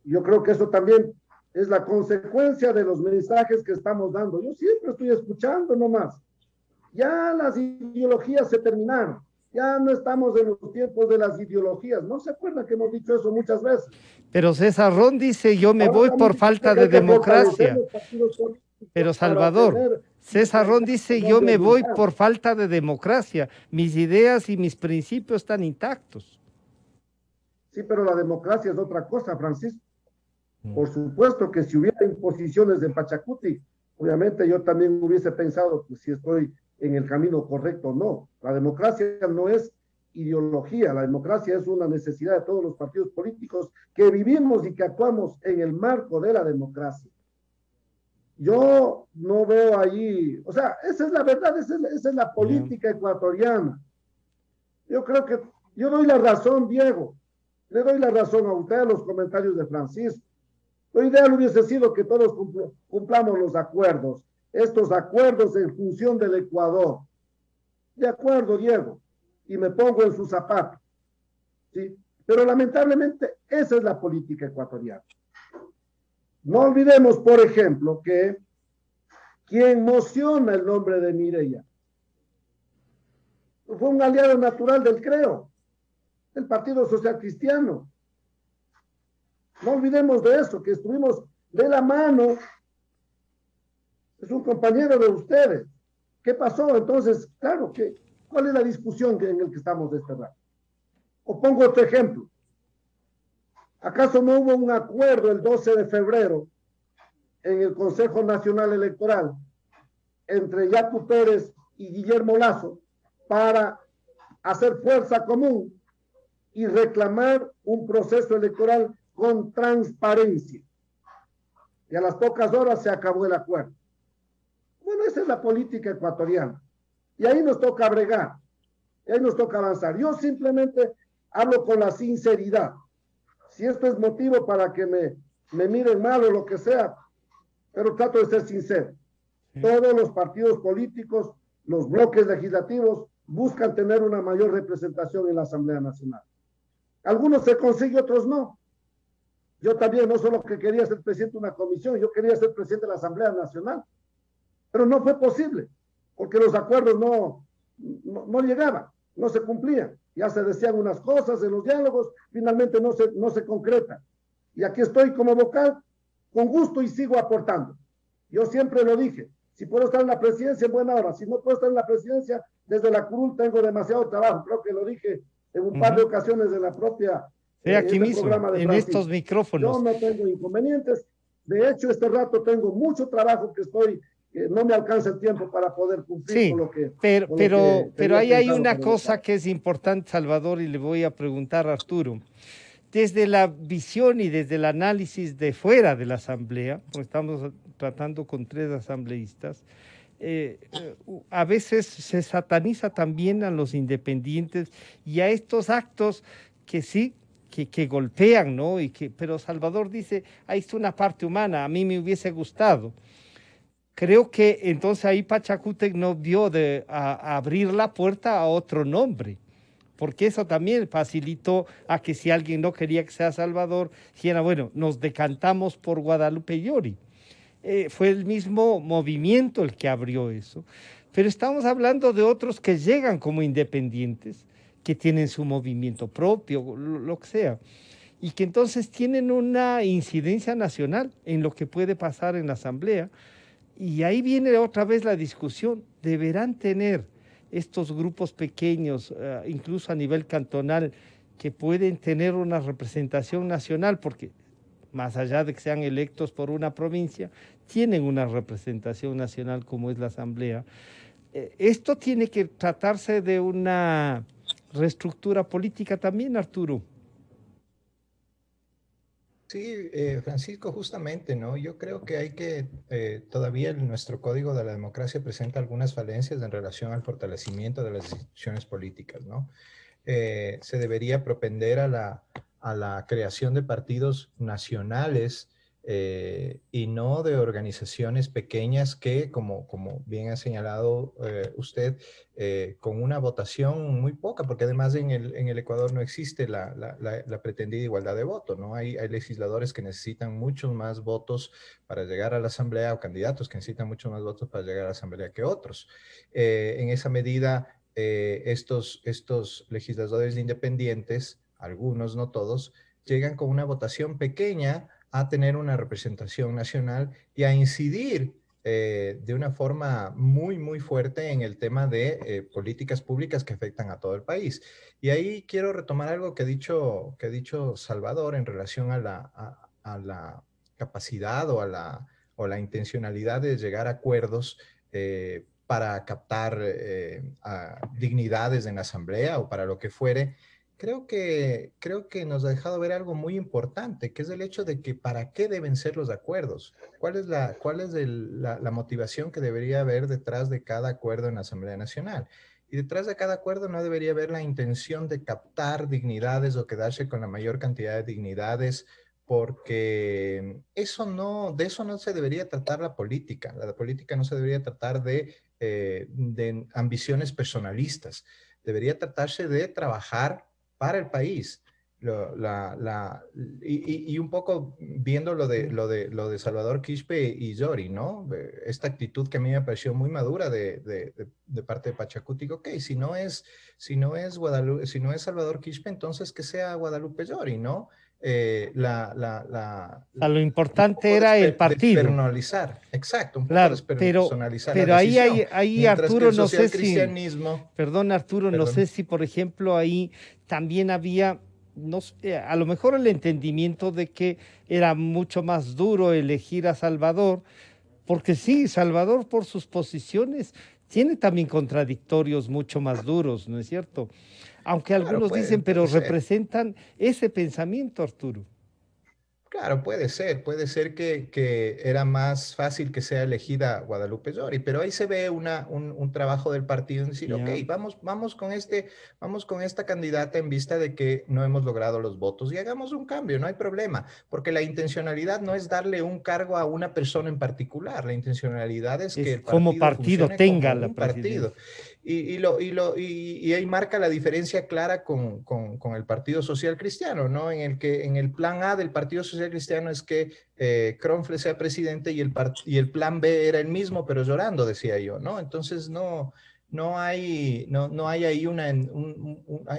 Yo creo que eso también es la consecuencia de los mensajes que estamos dando. Yo siempre estoy escuchando nomás. Ya las ideologías se terminaron. Ya no estamos en los tiempos de las ideologías. ¿No se acuerdan que hemos dicho eso muchas veces? Pero César Ron dice, yo me voy por falta de democracia. Pero Salvador, César Ron dice, yo me voy por falta de democracia. Mis ideas y mis principios están intactos. Sí, pero la democracia es otra cosa, Francisco. Por supuesto que si hubiera imposiciones en Pachacuti, obviamente yo también hubiese pensado pues, si estoy en el camino correcto o no. La democracia no es ideología, la democracia es una necesidad de todos los partidos políticos que vivimos y que actuamos en el marco de la democracia. Yo no veo allí, o sea, esa es la verdad, esa es la política ecuatoriana. Yo creo que, yo doy la razón, Diego, le doy la razón a usted a los comentarios de Francisco. Lo ideal hubiese sido que todos cumplamos los acuerdos, estos acuerdos en función del Ecuador. De acuerdo, Diego, y me pongo en sus zapatos, ¿sí? Pero lamentablemente esa es la política ecuatoriana. No olvidemos, por ejemplo, que quien mociona el nombre de Mireya fue un aliado natural del CREO, del Partido Social Cristiano. No olvidemos de eso, que estuvimos de la mano. Es un compañero de ustedes. ¿Qué pasó? Entonces, claro, ¿cuál es la discusión en la que estamos de este rato? O pongo otro ejemplo. ¿Acaso no hubo un acuerdo el 12 de febrero en el Consejo Nacional Electoral entre Yacu Pérez y Guillermo Lasso para hacer fuerza común y reclamar un proceso electoral con transparencia? Y a las pocas horas se acabó el acuerdo. Bueno, esa es la política ecuatoriana. Y ahí nos toca bregar, y ahí nos toca avanzar. Yo simplemente hablo con la sinceridad. Si esto es motivo para que me miren mal o lo que sea, pero trato de ser sincero. Todos los partidos políticos, los bloques legislativos, buscan tener una mayor representación en la Asamblea Nacional. Algunos se consiguen, otros no. Yo también no solo que quería ser presidente de una comisión, yo quería ser presidente de la Asamblea Nacional. Pero no fue posible, porque los acuerdos no llegaban, no se cumplían. Ya se decían unas cosas en los diálogos, finalmente no se concretan. Y aquí estoy como vocal, con gusto y sigo aportando. Yo siempre lo dije, si puedo estar en la presidencia, en buena hora. Si no puedo estar en la presidencia, desde la curul tengo demasiado trabajo. Creo que lo dije en un par de ocasiones de la propia... aquí mismo, en estos micrófonos. Yo no tengo inconvenientes. De hecho, este rato tengo mucho trabajo que no me alcanza el tiempo para poder cumplir con lo que... Pero ahí hay una cosa que es importante, Salvador, y le voy a preguntar a Arturo. Desde la visión y desde el análisis de fuera de la Asamblea, porque estamos tratando con 3 asambleístas, a veces se sataniza también a los independientes y a estos actos que sí, que golpean, ¿no? Pero Salvador dice, ahí está una parte humana, a mí me hubiese gustado. Creo que entonces ahí Pachacútec no dio a abrir la puerta a otro nombre, porque eso también facilitó a que si alguien no quería que sea Salvador, dijera, bueno, nos decantamos por Guadalupe Llori. Fue el mismo movimiento el que abrió eso. Pero estamos hablando de otros que llegan como independientes, que tienen su movimiento propio, lo que sea, y que entonces tienen una incidencia nacional en lo que puede pasar en la Asamblea. Y ahí viene otra vez la discusión, ¿deberán tener estos grupos pequeños, incluso a nivel cantonal, que pueden tener una representación nacional? Porque más allá de que sean electos por una provincia, tienen una representación nacional como es la Asamblea. Esto tiene que tratarse de una reestructura política también, Arturo. Sí, Francisco, justamente, ¿no? Yo creo que hay que, todavía nuestro Código de la Democracia presenta algunas falencias en relación al fortalecimiento de las instituciones políticas, ¿no? Se debería propender a la creación de partidos nacionales y no de organizaciones pequeñas que, como bien ha señalado usted, con una votación muy poca, porque además en el Ecuador no existe la pretendida igualdad de voto, ¿no? Hay legisladores que necesitan muchos más votos para llegar a la Asamblea, o candidatos que necesitan muchos más votos para llegar a la Asamblea que otros. En esa medida, estos legisladores independientes, algunos, no todos, llegan con una votación pequeña a tener una representación nacional y a incidir de una forma muy, muy fuerte en el tema de políticas públicas que afectan a todo el país. Y ahí quiero retomar algo que ha dicho Salvador en relación a la capacidad o a la intencionalidad de llegar a acuerdos para captar dignidades en la Asamblea o para lo que fuere. Creo que nos ha dejado ver algo muy importante, que es el hecho de que para qué deben ser los acuerdos. ¿Cuál es la motivación que debería haber detrás de cada acuerdo en la Asamblea Nacional? Y detrás de cada acuerdo no debería haber la intención de captar dignidades o quedarse con la mayor cantidad de dignidades, porque de eso no se debería tratar la política. La política no se debería tratar de ambiciones personalistas. Debería tratarse de trabajar para el país. Y un poco viendo lo de Salvador Quispe y Yori, ¿no? Esta actitud que a mí me pareció muy madura de parte de Pachacuti. Ok, si no es Salvador Quispe, entonces que sea Guadalupe Yori, ¿no? Lo importante era el partido. Despersonalizar, exacto, un poco claro, despersonalizar pero la decisión. ahí Arturo, no sé si, perdón, Arturo, no sé si, por ejemplo, ahí también había, no sé, a lo mejor el entendimiento de que era mucho más duro elegir a Salvador, porque sí, Salvador por sus posiciones tiene también contradictorios mucho más duros, ¿no es cierto? Aunque algunos dicen, pero representan ese pensamiento, Arturo. Claro, puede ser que era más fácil que sea elegida Guadalupe Yori, pero ahí se ve un trabajo del partido en decir, ok, vamos con esta candidata en vista de que no hemos logrado los votos y hagamos un cambio, no hay problema, porque la intencionalidad no es darle un cargo a una persona en particular, la intencionalidad es que el como partido tenga como un partido. Y ahí marca la diferencia clara con el Partido Social Cristiano, ¿no? En el plan A del Partido Social Cristiano es que Kronfle sea presidente y el plan B era el mismo, pero llorando, decía yo, ¿no? Entonces no hay ahí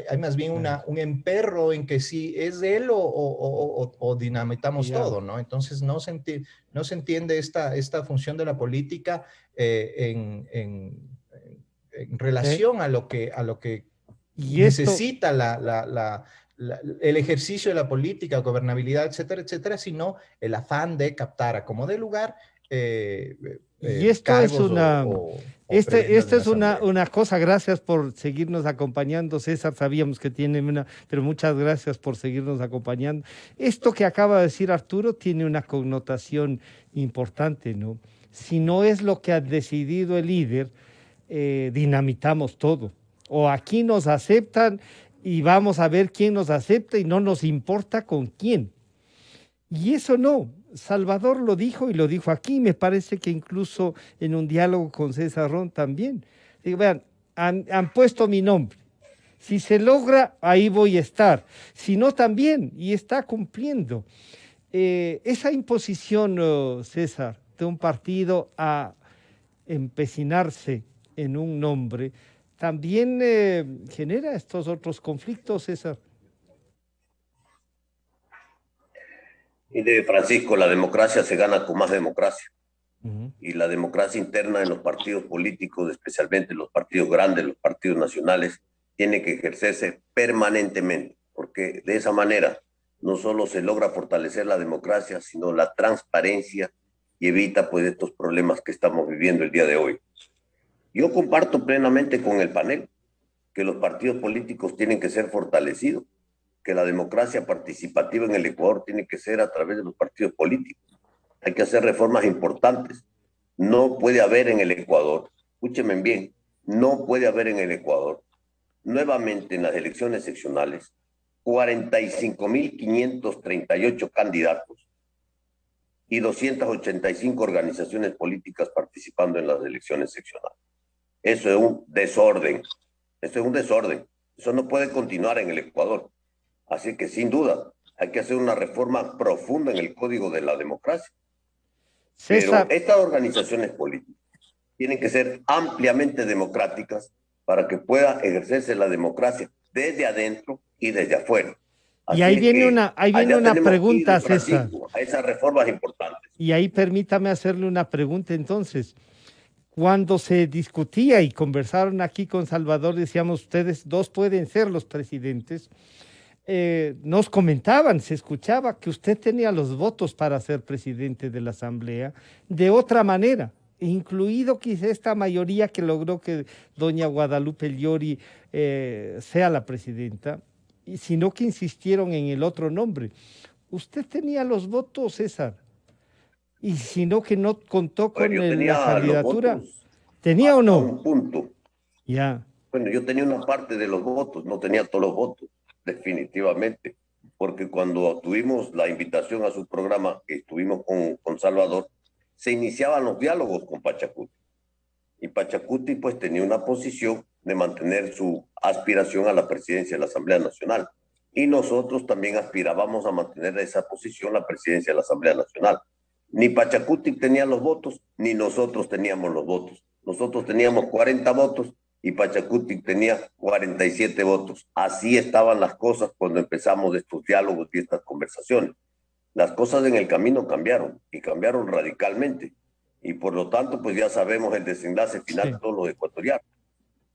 hay más bien un emperro en que si es él o dinamitamos todo, ¿no? Entonces no se entiende esta función de la política en relación a lo que necesita el ejercicio de la política, gobernabilidad, etcétera, etcétera, sino el afán de captar a como dé lugar y esto es una cosa. Gracias por seguirnos acompañando, César. Sabíamos que tiene pero muchas gracias por seguirnos acompañando. Esto que acaba de decir Arturo tiene una connotación importante, ¿no? Si no es lo que ha decidido el líder, dinamitamos todo. O aquí nos aceptan y vamos a ver quién nos acepta y no nos importa con quién. Y eso no. Salvador lo dijo y lo dijo aquí. Me parece que incluso en un diálogo con César Ron también. Digo, vean, han puesto mi nombre. Si se logra, ahí voy a estar. Si no, también. Y está cumpliendo. Esa imposición, César, de un partido a empecinarse en un nombre, también genera estos otros conflictos, César. Y de Francisco, la democracia se gana con más democracia. Y la democracia interna en los partidos políticos, especialmente los partidos grandes, los partidos nacionales, tiene que ejercerse permanentemente, porque de esa manera no solo se logra fortalecer la democracia, sino la transparencia y evita pues estos problemas que estamos viviendo el día de hoy. Yo comparto plenamente con el panel que los partidos políticos tienen que ser fortalecidos, que la democracia participativa en el Ecuador tiene que ser a través de los partidos políticos. Hay que hacer reformas importantes. No puede haber en el Ecuador, escúchenme bien, no puede haber en el Ecuador, nuevamente en las elecciones seccionales, 45.538 candidatos y 285 organizaciones políticas participando en las elecciones seccionales. Eso es un desorden. Eso es un desorden. Eso no puede continuar en el Ecuador. Así que, sin duda, hay que hacer una reforma profunda en el Código de la Democracia. César. Pero estas organizaciones políticas tienen que ser ampliamente democráticas para que pueda ejercerse la democracia desde adentro y desde afuera. Así y ahí viene una pregunta, César. A esas reformas importantes. Y ahí permítame hacerle una pregunta entonces. Cuando se discutía y conversaron aquí con Salvador, decíamos, ustedes dos pueden ser los presidentes. Nos comentaban, se escuchaba que usted tenía los votos para ser presidente de la Asamblea de otra manera, incluido quizá esta mayoría que logró que doña Guadalupe Llori sea la presidenta, y sino que insistieron en el otro nombre. Usted tenía los votos, César, y sino que no contó con la candidatura. ¿Tenía o no? Un punto. Ya. Bueno, yo tenía una parte de los votos, no tenía todos los votos, definitivamente, porque cuando tuvimos la invitación a su programa, que estuvimos con Salvador, se iniciaban los diálogos con Pachacuti. Y Pachacuti pues tenía una posición de mantener su aspiración a la presidencia de la Asamblea Nacional. Y nosotros también aspirábamos a mantener esa posición, la presidencia de la Asamblea Nacional. Ni Pachacuti tenía los votos, ni nosotros teníamos los votos. Nosotros teníamos 40 votos y Pachacuti tenía 47 votos. Así estaban las cosas cuando empezamos estos diálogos y estas conversaciones. Las cosas en el camino cambiaron, y cambiaron radicalmente. Y por lo tanto, pues ya sabemos el desenlace final de todos los ecuatorianos.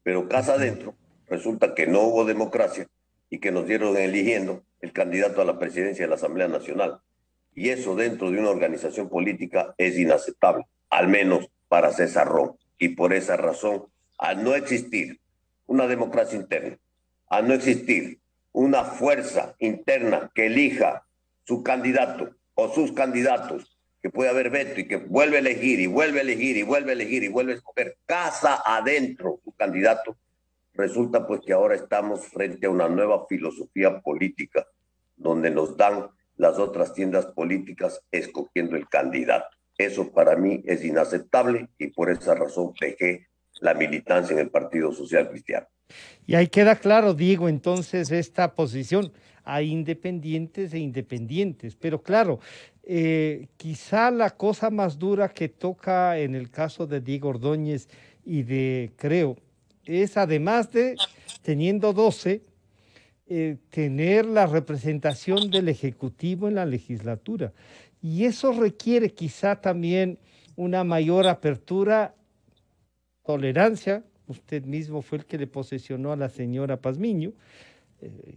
Pero casa adentro, resulta que no hubo democracia y que nos dieron eligiendo el candidato a la presidencia de la Asamblea Nacional. Y eso dentro de una organización política es inaceptable, al menos para César Ron. Y por esa razón, al no existir una democracia interna, al no existir una fuerza interna que elija su candidato o sus candidatos, que puede haber veto y que vuelve a elegir y vuelve a elegir y vuelve a elegir y vuelve a escoger casa adentro su candidato, resulta pues que ahora estamos frente a una nueva filosofía política donde nos dan las otras tiendas políticas escogiendo el candidato. Eso para mí es inaceptable y por esa razón dejé la militancia en el Partido Social Cristiano. Y ahí queda claro, Diego, entonces esta posición. Hay independientes e independientes, pero claro, quizá la cosa más dura que toca en el caso de Diego Ordóñez y de Creo es, además de teniendo 12, tener la representación del Ejecutivo en la legislatura. Y eso requiere quizá también una mayor apertura, tolerancia. Usted mismo fue el que le posesionó a la señora Pazmiño.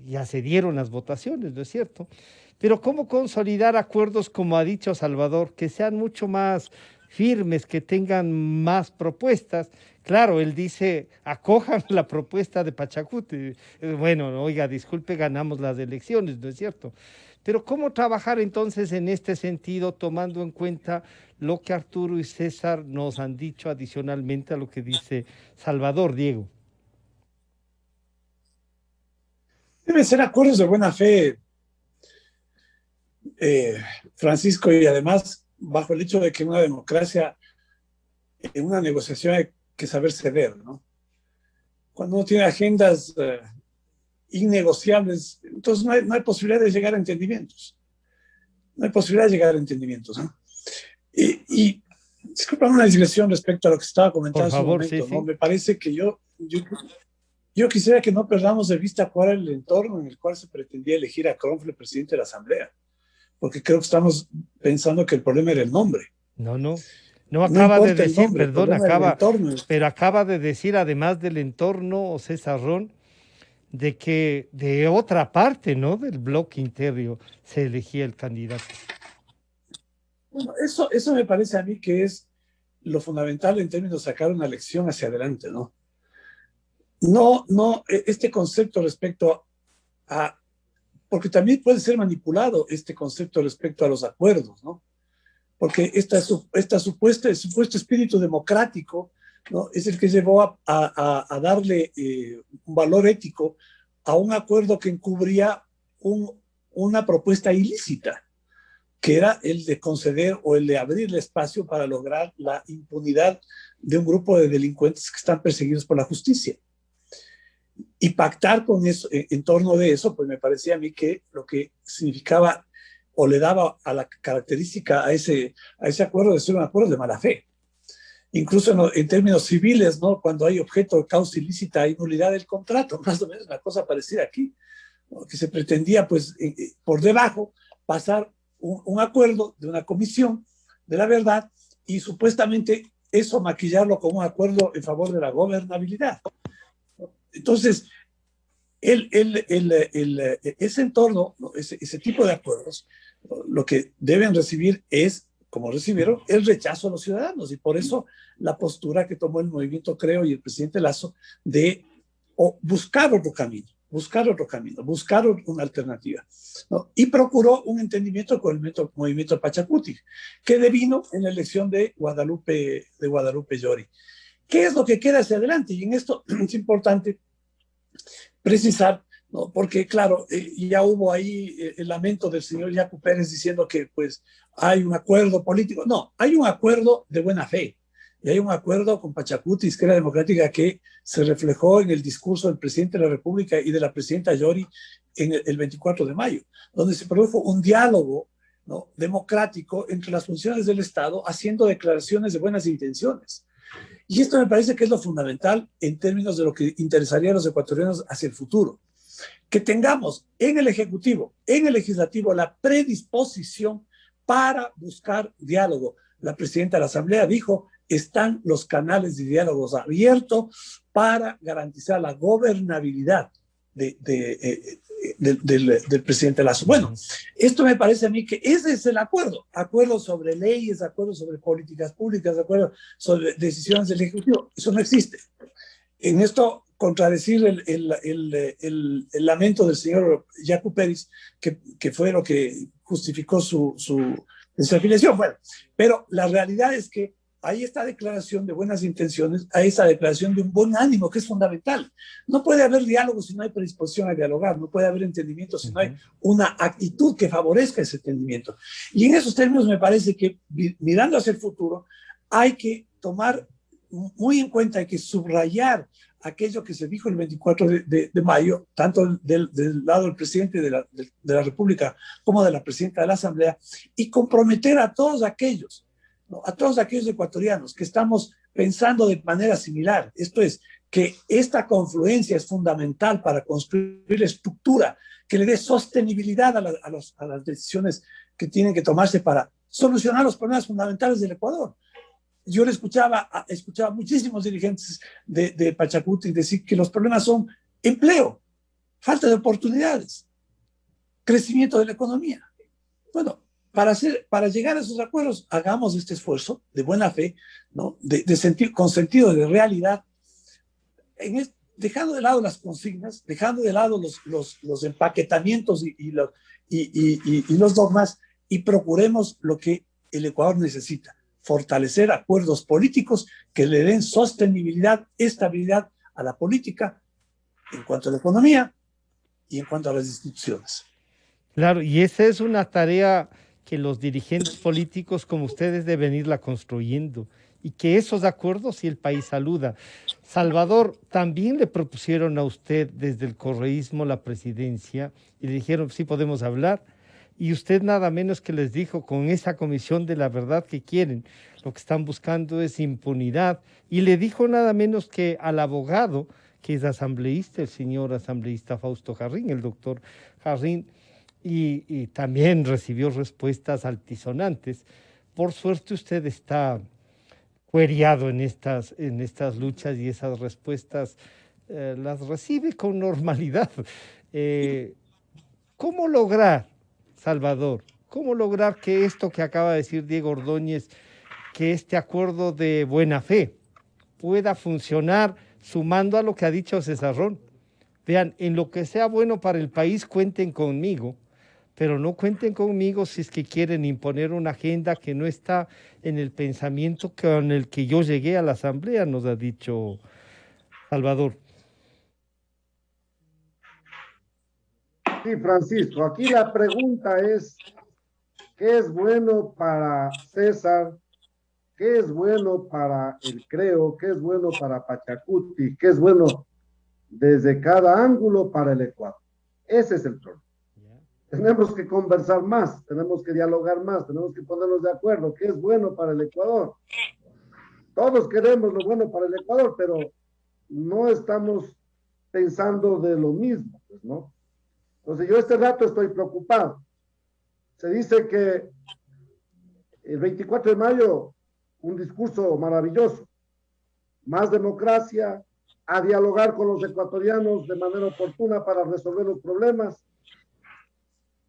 Ya se dieron las votaciones, ¿no es cierto? Pero ¿cómo consolidar acuerdos, como ha dicho Salvador, que sean mucho más firmes, que tengan más propuestas? Claro, él dice, acojan la propuesta de Pachacuti. Bueno, oiga, disculpe, ganamos las elecciones, ¿no es cierto? Pero ¿cómo trabajar entonces en este sentido, tomando en cuenta lo que Arturo y César nos han dicho adicionalmente a lo que dice Salvador, Diego? Deben ser acuerdos de buena fe, Francisco, y además bajo el hecho de que en una democracia, en una negociación hay que saber ceder, ¿no? Cuando uno tiene agendas innegociables, entonces no hay posibilidad de llegar a entendimientos. No hay posibilidad de llegar a entendimientos, ¿no? Y disculpa una digresión respecto a lo que estaba comentando hace un momento, ¿no? Me parece que yo quisiera que no perdamos de vista cuál era el entorno en el cual se pretendía elegir a Kronfle presidente de la Asamblea, porque creo que estamos pensando que el problema era el nombre. No acaba de decir, perdón, acaba de decir, además del entorno, César Ron, de que de otra parte, ¿no?, del bloque interno se elegía el candidato. Bueno, eso me parece a mí que es lo fundamental en términos de sacar una lección hacia adelante, ¿no? No, este concepto respecto a, porque también puede ser manipulado este concepto respecto a los acuerdos, ¿no? Porque esta supuesto espíritu democrático, ¿no?, es el que llevó a darle un valor ético a un acuerdo que encubría una propuesta ilícita. que era el de conceder o el de abrirle espacio para lograr la impunidad de un grupo de delincuentes que están perseguidos por la justicia. Y pactar con eso, en torno de eso, pues me parecía a mí que lo que significaba o le daba a la característica a ese acuerdo de ser un acuerdo de mala fe. Incluso en términos civiles, ¿no? Cuando hay objeto de causa ilícita, hay nulidad del contrato, más o menos una cosa parecida aquí, ¿no? Que se pretendía, pues, por debajo, pasar un acuerdo de una comisión de la verdad y supuestamente eso maquillarlo como un acuerdo en favor de la gobernabilidad. Entonces, ese entorno, ¿no? ese tipo de acuerdos, lo que deben recibir es, como recibieron, el rechazo a los ciudadanos. Y por eso la postura que tomó el movimiento Creo y el presidente Lasso de buscar otro camino, buscar una alternativa, ¿no? Y procuró un entendimiento con el movimiento Pachacuti, que devino en la elección de Guadalupe Llori. ¿Qué es lo que queda hacia adelante? Y en esto es importante precisar, ¿no? Porque claro, ya hubo ahí el lamento del señor Yacu Pérez diciendo que pues hay un acuerdo político. No, hay un acuerdo de buena fe. Y hay un acuerdo con Pachacuti, Izquierda Democrática, que se reflejó en el discurso del presidente de la República y de la presidenta Llori en el 24 de mayo, donde se produjo un diálogo, ¿no? democrático entre las funciones del Estado, haciendo declaraciones de buenas intenciones. Y esto me parece que es lo fundamental en términos de lo que interesaría a los ecuatorianos hacia el futuro. Que tengamos en el Ejecutivo, en el Legislativo, la predisposición para buscar diálogo. La presidenta de la Asamblea dijo, están los canales de diálogos abiertos para garantizar la gobernabilidad del presidente Lasso. Bueno, esto me parece a mí que ese es el acuerdo sobre leyes, acuerdo sobre políticas públicas, acuerdo sobre decisiones del Ejecutivo. Eso no existe. En esto, contradecir el lamento del señor Yacu Pérez, que fue lo que justificó su desafiliación. Bueno, pero la realidad es que hay esta declaración de buenas intenciones, hay esta declaración de un buen ánimo, que es fundamental. No puede haber diálogo si no hay predisposición a dialogar, no puede haber entendimiento si no hay una actitud que favorezca ese entendimiento. Y en esos términos me parece que, mirando hacia el futuro, hay que tomar muy en cuenta, hay que subrayar aquello que se dijo el 24 de mayo, tanto del lado del presidente de la República como de la presidenta de la Asamblea, y comprometer a todos aquellos, ¿no? A todos aquellos ecuatorianos que estamos pensando de manera similar. Esto es, que esta confluencia es fundamental para construir la estructura que le dé sostenibilidad a las decisiones que tienen que tomarse para solucionar los problemas fundamentales del Ecuador. Yo le escuchaba muchísimos dirigentes de Pachacuti decir que los problemas son empleo, falta de oportunidades, crecimiento de la economía. Bueno, para llegar a esos acuerdos, hagamos este esfuerzo de buena fe, ¿no? Con sentido de realidad, dejando de lado las consignas, dejando de lado los empaquetamientos y los dogmas, y procuremos lo que el Ecuador necesita: fortalecer acuerdos políticos que le den sostenibilidad, estabilidad a la política en cuanto a la economía y en cuanto a las instituciones. Claro, y esa es una tarea que los dirigentes políticos como ustedes deben irla construyendo, y que esos acuerdos si el país saluda. Salvador, también le propusieron a usted desde el correísmo la presidencia y le dijeron sí podemos hablar, y usted nada menos que les dijo, con esa comisión de la verdad que quieren, lo que están buscando es impunidad, y le dijo nada menos que al abogado que es asambleísta, el señor asambleísta Fausto Jarrín, el doctor Jarrín, y también recibió respuestas altisonantes. Por suerte usted está cueriado en estas luchas, y esas respuestas las recibe con normalidad. ¿Cómo lograr, Salvador, cómo lograr que esto que acaba de decir Diego Ordóñez, que este acuerdo de buena fe pueda funcionar, sumando a lo que ha dicho Cesarrón? Vean, en lo que sea bueno para el país cuenten conmigo, pero no cuenten conmigo si es que quieren imponer una agenda que no está en el pensamiento con el que yo llegué a la Asamblea, nos ha dicho Salvador. Sí, Francisco, aquí la pregunta es, qué es bueno para César, qué es bueno para el Creo, qué es bueno para Pachacuti, qué es bueno desde cada ángulo para el Ecuador. Ese es el problema. Tenemos que conversar más, tenemos que dialogar más, tenemos que ponernos de acuerdo, qué es bueno para el Ecuador. Todos queremos lo bueno para el Ecuador, pero no estamos pensando de lo mismo, pues, ¿no? Entonces yo este rato estoy preocupado. Se dice que el 24 de mayo, un discurso maravilloso, más democracia, a dialogar con los ecuatorianos de manera oportuna para resolver los problemas.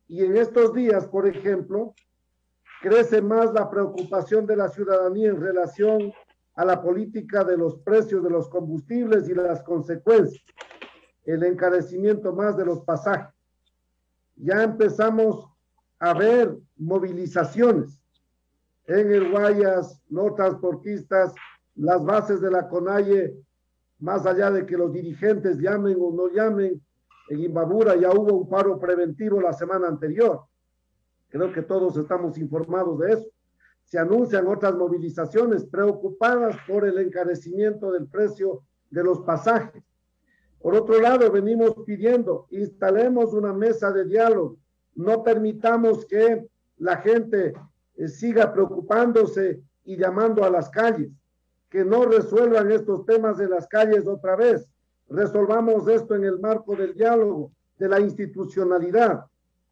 Y en estos días, por ejemplo, crece más la preocupación de la ciudadanía en relación a la política de los precios de los combustibles y las consecuencias, el encarecimiento más de los pasajes. Ya empezamos a ver movilizaciones en el Guayas, los transportistas, las bases de la CONAIE, más allá de que los dirigentes llamen o no llamen. En Imbabura ya hubo un paro preventivo la semana anterior. Creo que todos estamos informados de eso. Se anuncian otras movilizaciones preocupadas por el encarecimiento del precio de los pasajes. Por otro lado, venimos pidiendo, instalemos una mesa de diálogo. No permitamos que la gente siga preocupándose y llamando a las calles. Que no resuelvan estos temas en las calles otra vez. Resolvamos esto en el marco del diálogo, de la institucionalidad.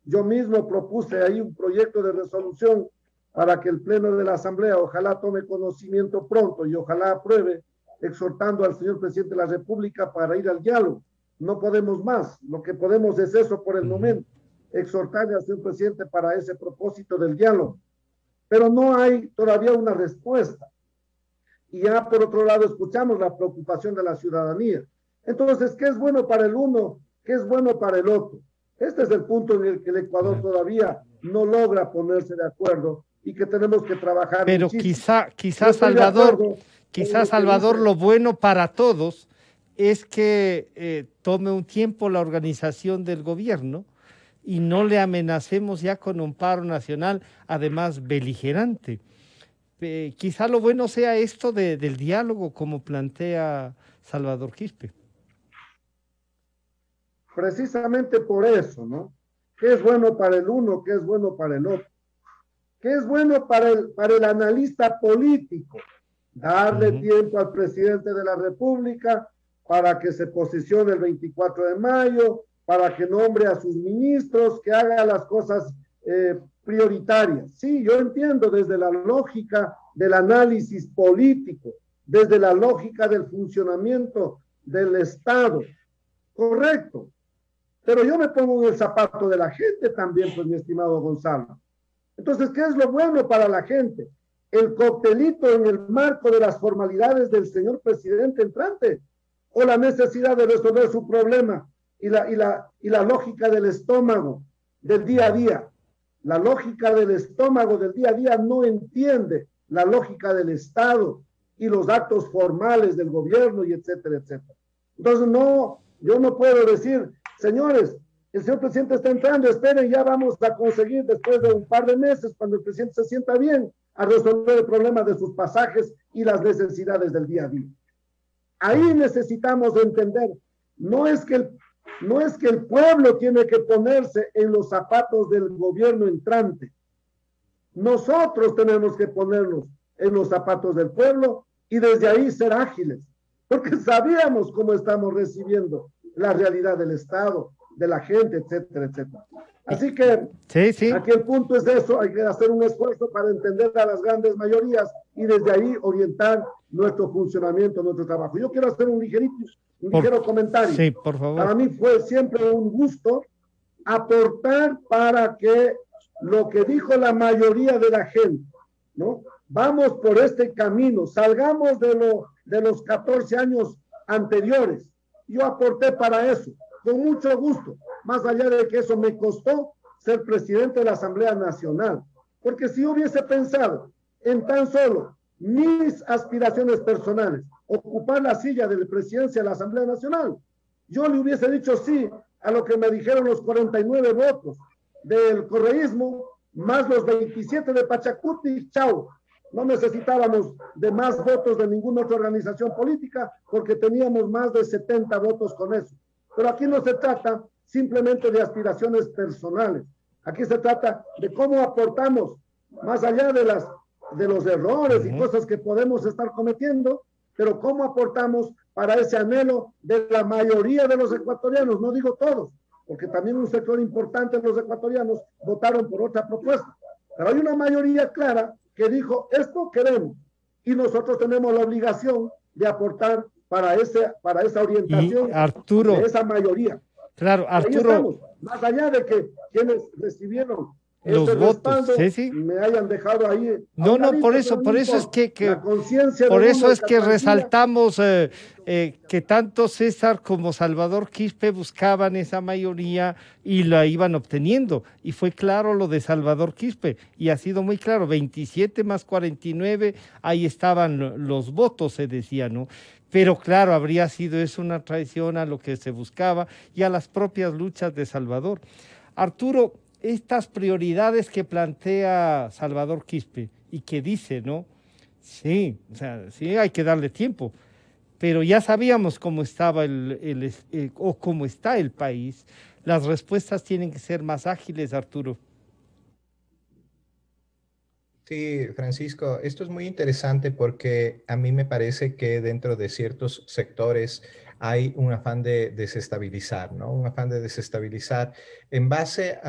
Yo mismo propuse ahí un proyecto de resolución para que el Pleno de la Asamblea ojalá tome conocimiento pronto y ojalá apruebe, exhortando al señor presidente de la República para ir al diálogo. No podemos más, lo que podemos es eso por el momento, exhortarle al señor presidente para ese propósito del diálogo. Pero no hay todavía una respuesta. Y ya por otro lado escuchamos la preocupación de la ciudadanía. Entonces, ¿qué es bueno para el uno? ¿Qué es bueno para el otro? Este es el punto en el que el Ecuador todavía no logra ponerse de acuerdo y que tenemos que trabajar. Pero muchísimo. quizás Salvador, lo bueno para todos es que tome un tiempo la organización del gobierno y no le amenacemos ya con un paro nacional, además beligerante. Quizá lo bueno sea esto del diálogo, como plantea Salvador Quispe. Precisamente por eso, ¿no? ¿Qué es bueno para el uno? ¿Qué es bueno para el otro? ¿Qué es bueno para el analista político? Darle tiempo al presidente de la República para que se posicione el 24 de mayo, para que nombre a sus ministros, que haga las cosas prioritarias. Sí, yo entiendo desde la lógica del análisis político, desde la lógica del funcionamiento del Estado. Correcto. Pero yo me pongo en el zapato de la gente también, pues, mi estimado Gonzalo. Entonces, ¿qué es lo bueno para la gente? El coctelito en el marco de las formalidades del señor presidente entrante, o la necesidad de resolver su problema y la lógica del estómago del día a día. La lógica del estómago del día a día no entiende la lógica del Estado y los actos formales del gobierno y etcétera, etcétera. Entonces, yo no puedo decir, señores, el señor presidente está entrando, esperen, ya vamos a conseguir después de un par de meses, cuando el presidente se sienta bien, a resolver el problema de sus pasajes y las necesidades del día a día. Ahí necesitamos entender, no es que el pueblo tiene que ponerse en los zapatos del gobierno entrante. Nosotros tenemos que ponernos en los zapatos del pueblo y desde ahí ser ágiles, porque sabíamos cómo estamos recibiendo la realidad del Estado, de la gente, etcétera, etcétera. Así que aquí el punto es eso, hay que hacer un esfuerzo para entender a las grandes mayorías y desde ahí orientar nuestro funcionamiento, nuestro trabajo. Yo quiero hacer un ligero comentario. Sí, por favor. Para mí fue siempre un gusto aportar para que lo que dijo la mayoría de la gente, ¿no? Vamos por este camino, salgamos de los 14 años anteriores. Yo aporté para eso, con mucho gusto, más allá de que eso me costó ser presidente de la Asamblea Nacional, porque si hubiese pensado en tan solo mis aspiraciones personales, ocupar la silla de la presidencia de la Asamblea Nacional, yo le hubiese dicho sí a lo que me dijeron los 49 votos del correísmo más los 27 de Pachacuti, chao. No necesitábamos de más votos de ninguna otra organización política porque teníamos más de 70 votos con eso. Pero aquí no se trata simplemente de aspiraciones personales. Aquí se trata de cómo aportamos, más allá de los errores y cosas que podemos estar cometiendo, pero cómo aportamos para ese anhelo de la mayoría de los ecuatorianos, no digo todos, porque también un sector importante de los ecuatorianos votaron por otra propuesta. Pero hay una mayoría clara que dijo, esto queremos, y nosotros tenemos la obligación de aportar para esa orientación Arturo, de esa mayoría. Claro, Arturo. Más allá de que quienes recibieron los votos, sí. me hayan dejado ahí. No, por eso es que por eso es que resaltamos que tanto César como Salvador Quispe buscaban esa mayoría y la iban obteniendo. Y fue claro lo de Salvador Quispe, y ha sido muy claro, 27 más 49, ahí estaban los votos, se decía, ¿no? Pero claro, habría sido eso una traición a lo que se buscaba y a las propias luchas de Salvador. Arturo, estas prioridades que plantea Salvador Quispe y que dice, ¿no? Sí, o sea, sí hay que darle tiempo, pero ya sabíamos cómo estaba o cómo está el país. Las respuestas tienen que ser más ágiles, Arturo. Sí, Francisco, esto es muy interesante porque a mí me parece que dentro de ciertos sectores hay un afán de desestabilizar, ¿no? Un afán de desestabilizar en base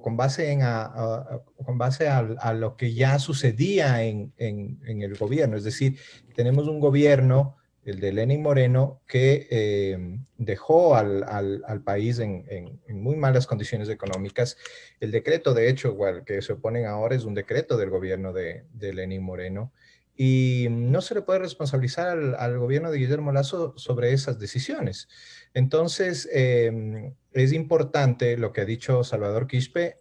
con base a lo que ya sucedía en el gobierno. Es decir, tenemos un gobierno, el de Lenín Moreno, que dejó al país en muy malas condiciones económicas. El decreto, de hecho, al que se oponen ahora es un decreto del gobierno de Lenín Moreno. Y no se le puede responsabilizar al gobierno de Guillermo Lasso sobre esas decisiones. Entonces, es importante lo que ha dicho Salvador Quispe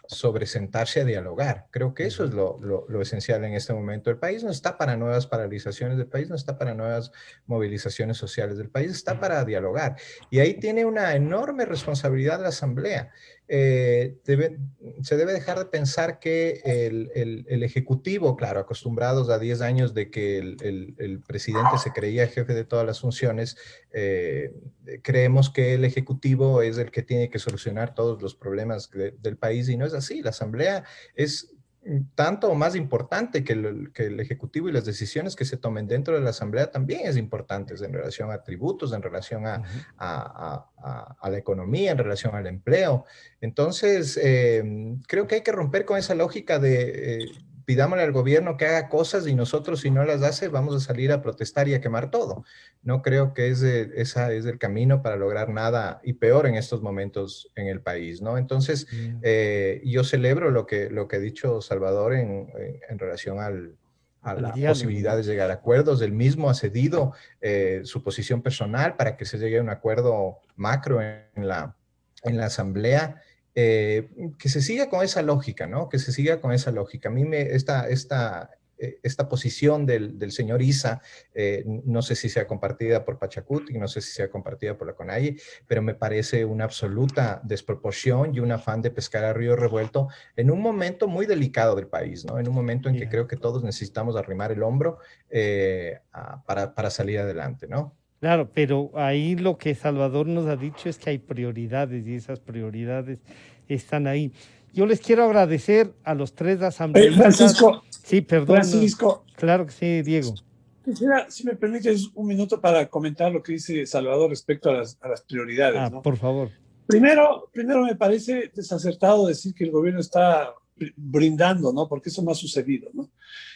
sobre sentarse a dialogar. Creo que eso es lo esencial en este momento. El país no está para nuevas paralizaciones, el país no está para nuevas movilizaciones sociales, el país está para dialogar. Y ahí tiene una enorme responsabilidad la Asamblea. Se debe dejar de pensar que el Ejecutivo, claro, acostumbrados a 10 años de que el presidente se creía jefe de todas las funciones, creemos que el Ejecutivo es el que tiene que solucionar todos los problemas del país, y no es así. La Asamblea es tanto o más importante que el Ejecutivo, y las decisiones que se tomen dentro de la Asamblea también es importantes en relación a tributos, en relación a la economía, en relación al empleo. Entonces, creo que hay que romper con esa lógica de pidámosle al gobierno que haga cosas y nosotros, si no las hace, vamos a salir a protestar y a quemar todo. No creo que ese es el camino para lograr nada, y peor en estos momentos en el país, ¿no? Entonces, yo celebro lo que ha dicho Salvador en relación a la posibilidad de llegar a acuerdos. Él mismo ha cedido su posición personal para que se llegue a un acuerdo macro en la Asamblea. Que se siga con esa lógica, ¿no? Que se siga con esa lógica. A mí esta posición del señor Issa, no sé si sea compartida por Pachacuti, no sé si sea compartida por la CONAIE, pero me parece una absoluta desproporción y un afán de pescar a río revuelto en un momento muy delicado del país, ¿no? En un momento en que creo que todos necesitamos arrimar el hombro para salir adelante, ¿no? Claro, pero ahí lo que Salvador nos ha dicho es que hay prioridades y esas prioridades están ahí. Yo les quiero agradecer a los tres asambleístas. Francisco. Sí, perdón. Francisco. Claro que sí, Diego. Quisiera, si me permites, un minuto para comentar lo que dice Salvador respecto a las prioridades, ¿no? Por favor. Primero me parece desacertado decir que el gobierno está brindando, ¿no? Porque eso no ha sucedido, ¿no?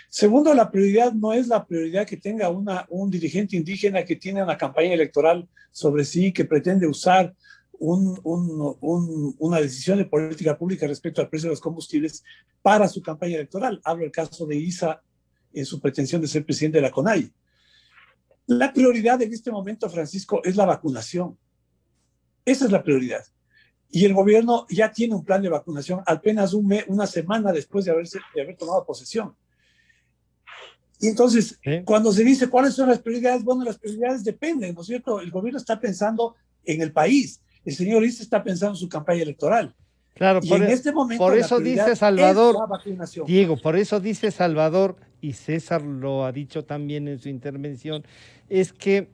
Segundo, la prioridad no es la prioridad que tenga un dirigente indígena que tiene una campaña electoral sobre sí, que pretende usar una decisión de política pública respecto al precio de los combustibles para su campaña electoral. Hablo del caso de Issa en su pretensión de ser presidente de la CONAIE. La prioridad en este momento, Francisco, es la vacunación. Esa es la prioridad. Y el gobierno ya tiene un plan de vacunación apenas una semana después de haber tomado posesión. Y entonces, cuando se dice cuáles son las prioridades, bueno, las prioridades dependen, ¿no es cierto? El gobierno está pensando en el país. El señor Issa está pensando en su campaña electoral. Claro, Y en este momento por la eso prioridad dice Salvador, es la vacunación. Diego, por eso dice Salvador, y César lo ha dicho también en su intervención, es que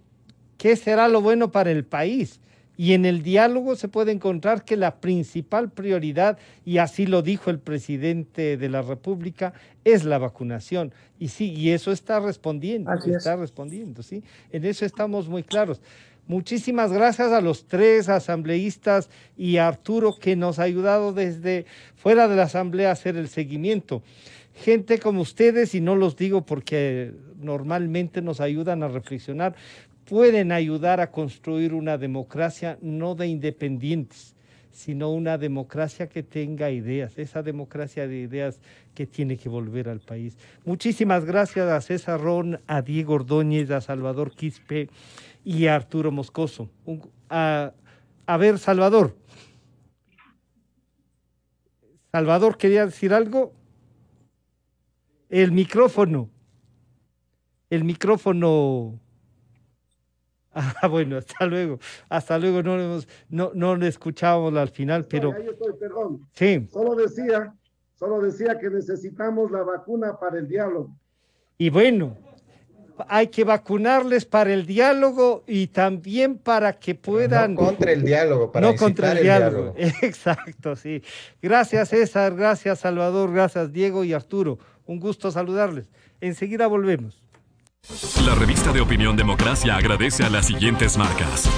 ¿qué será lo bueno para el país? Y en el diálogo se puede encontrar que la principal prioridad, y así lo dijo el presidente de la República, es la vacunación. Y sí, y eso está respondiendo, ¿sí? En eso estamos muy claros. Muchísimas gracias a los 3 asambleístas y a Arturo, que nos ha ayudado desde fuera de la asamblea a hacer el seguimiento. Gente como ustedes, y no los digo porque normalmente nos ayudan a reflexionar, pueden ayudar a construir una democracia no de independientes, sino una democracia que tenga ideas, esa democracia de ideas que tiene que volver al país. Muchísimas gracias a César Ron, a Diego Ordóñez, a Salvador Quispe y a Arturo Moscoso. A ver, Salvador. Salvador, ¿quería decir algo? El micrófono. Ah, bueno, hasta luego. Hasta luego, no le escuchábamos al final, pero... Ahí estoy, perdón. Sí. Solo decía que necesitamos la vacuna para el diálogo. Y bueno, hay que vacunarles para el diálogo y también para que puedan... No contra el diálogo, para no contra el diálogo. diálogo. Exacto, sí. Gracias, César, gracias, Salvador, gracias, Diego y Arturo. Un gusto saludarles. Enseguida volvemos. La revista de Opinión Democracia agradece a las siguientes marcas.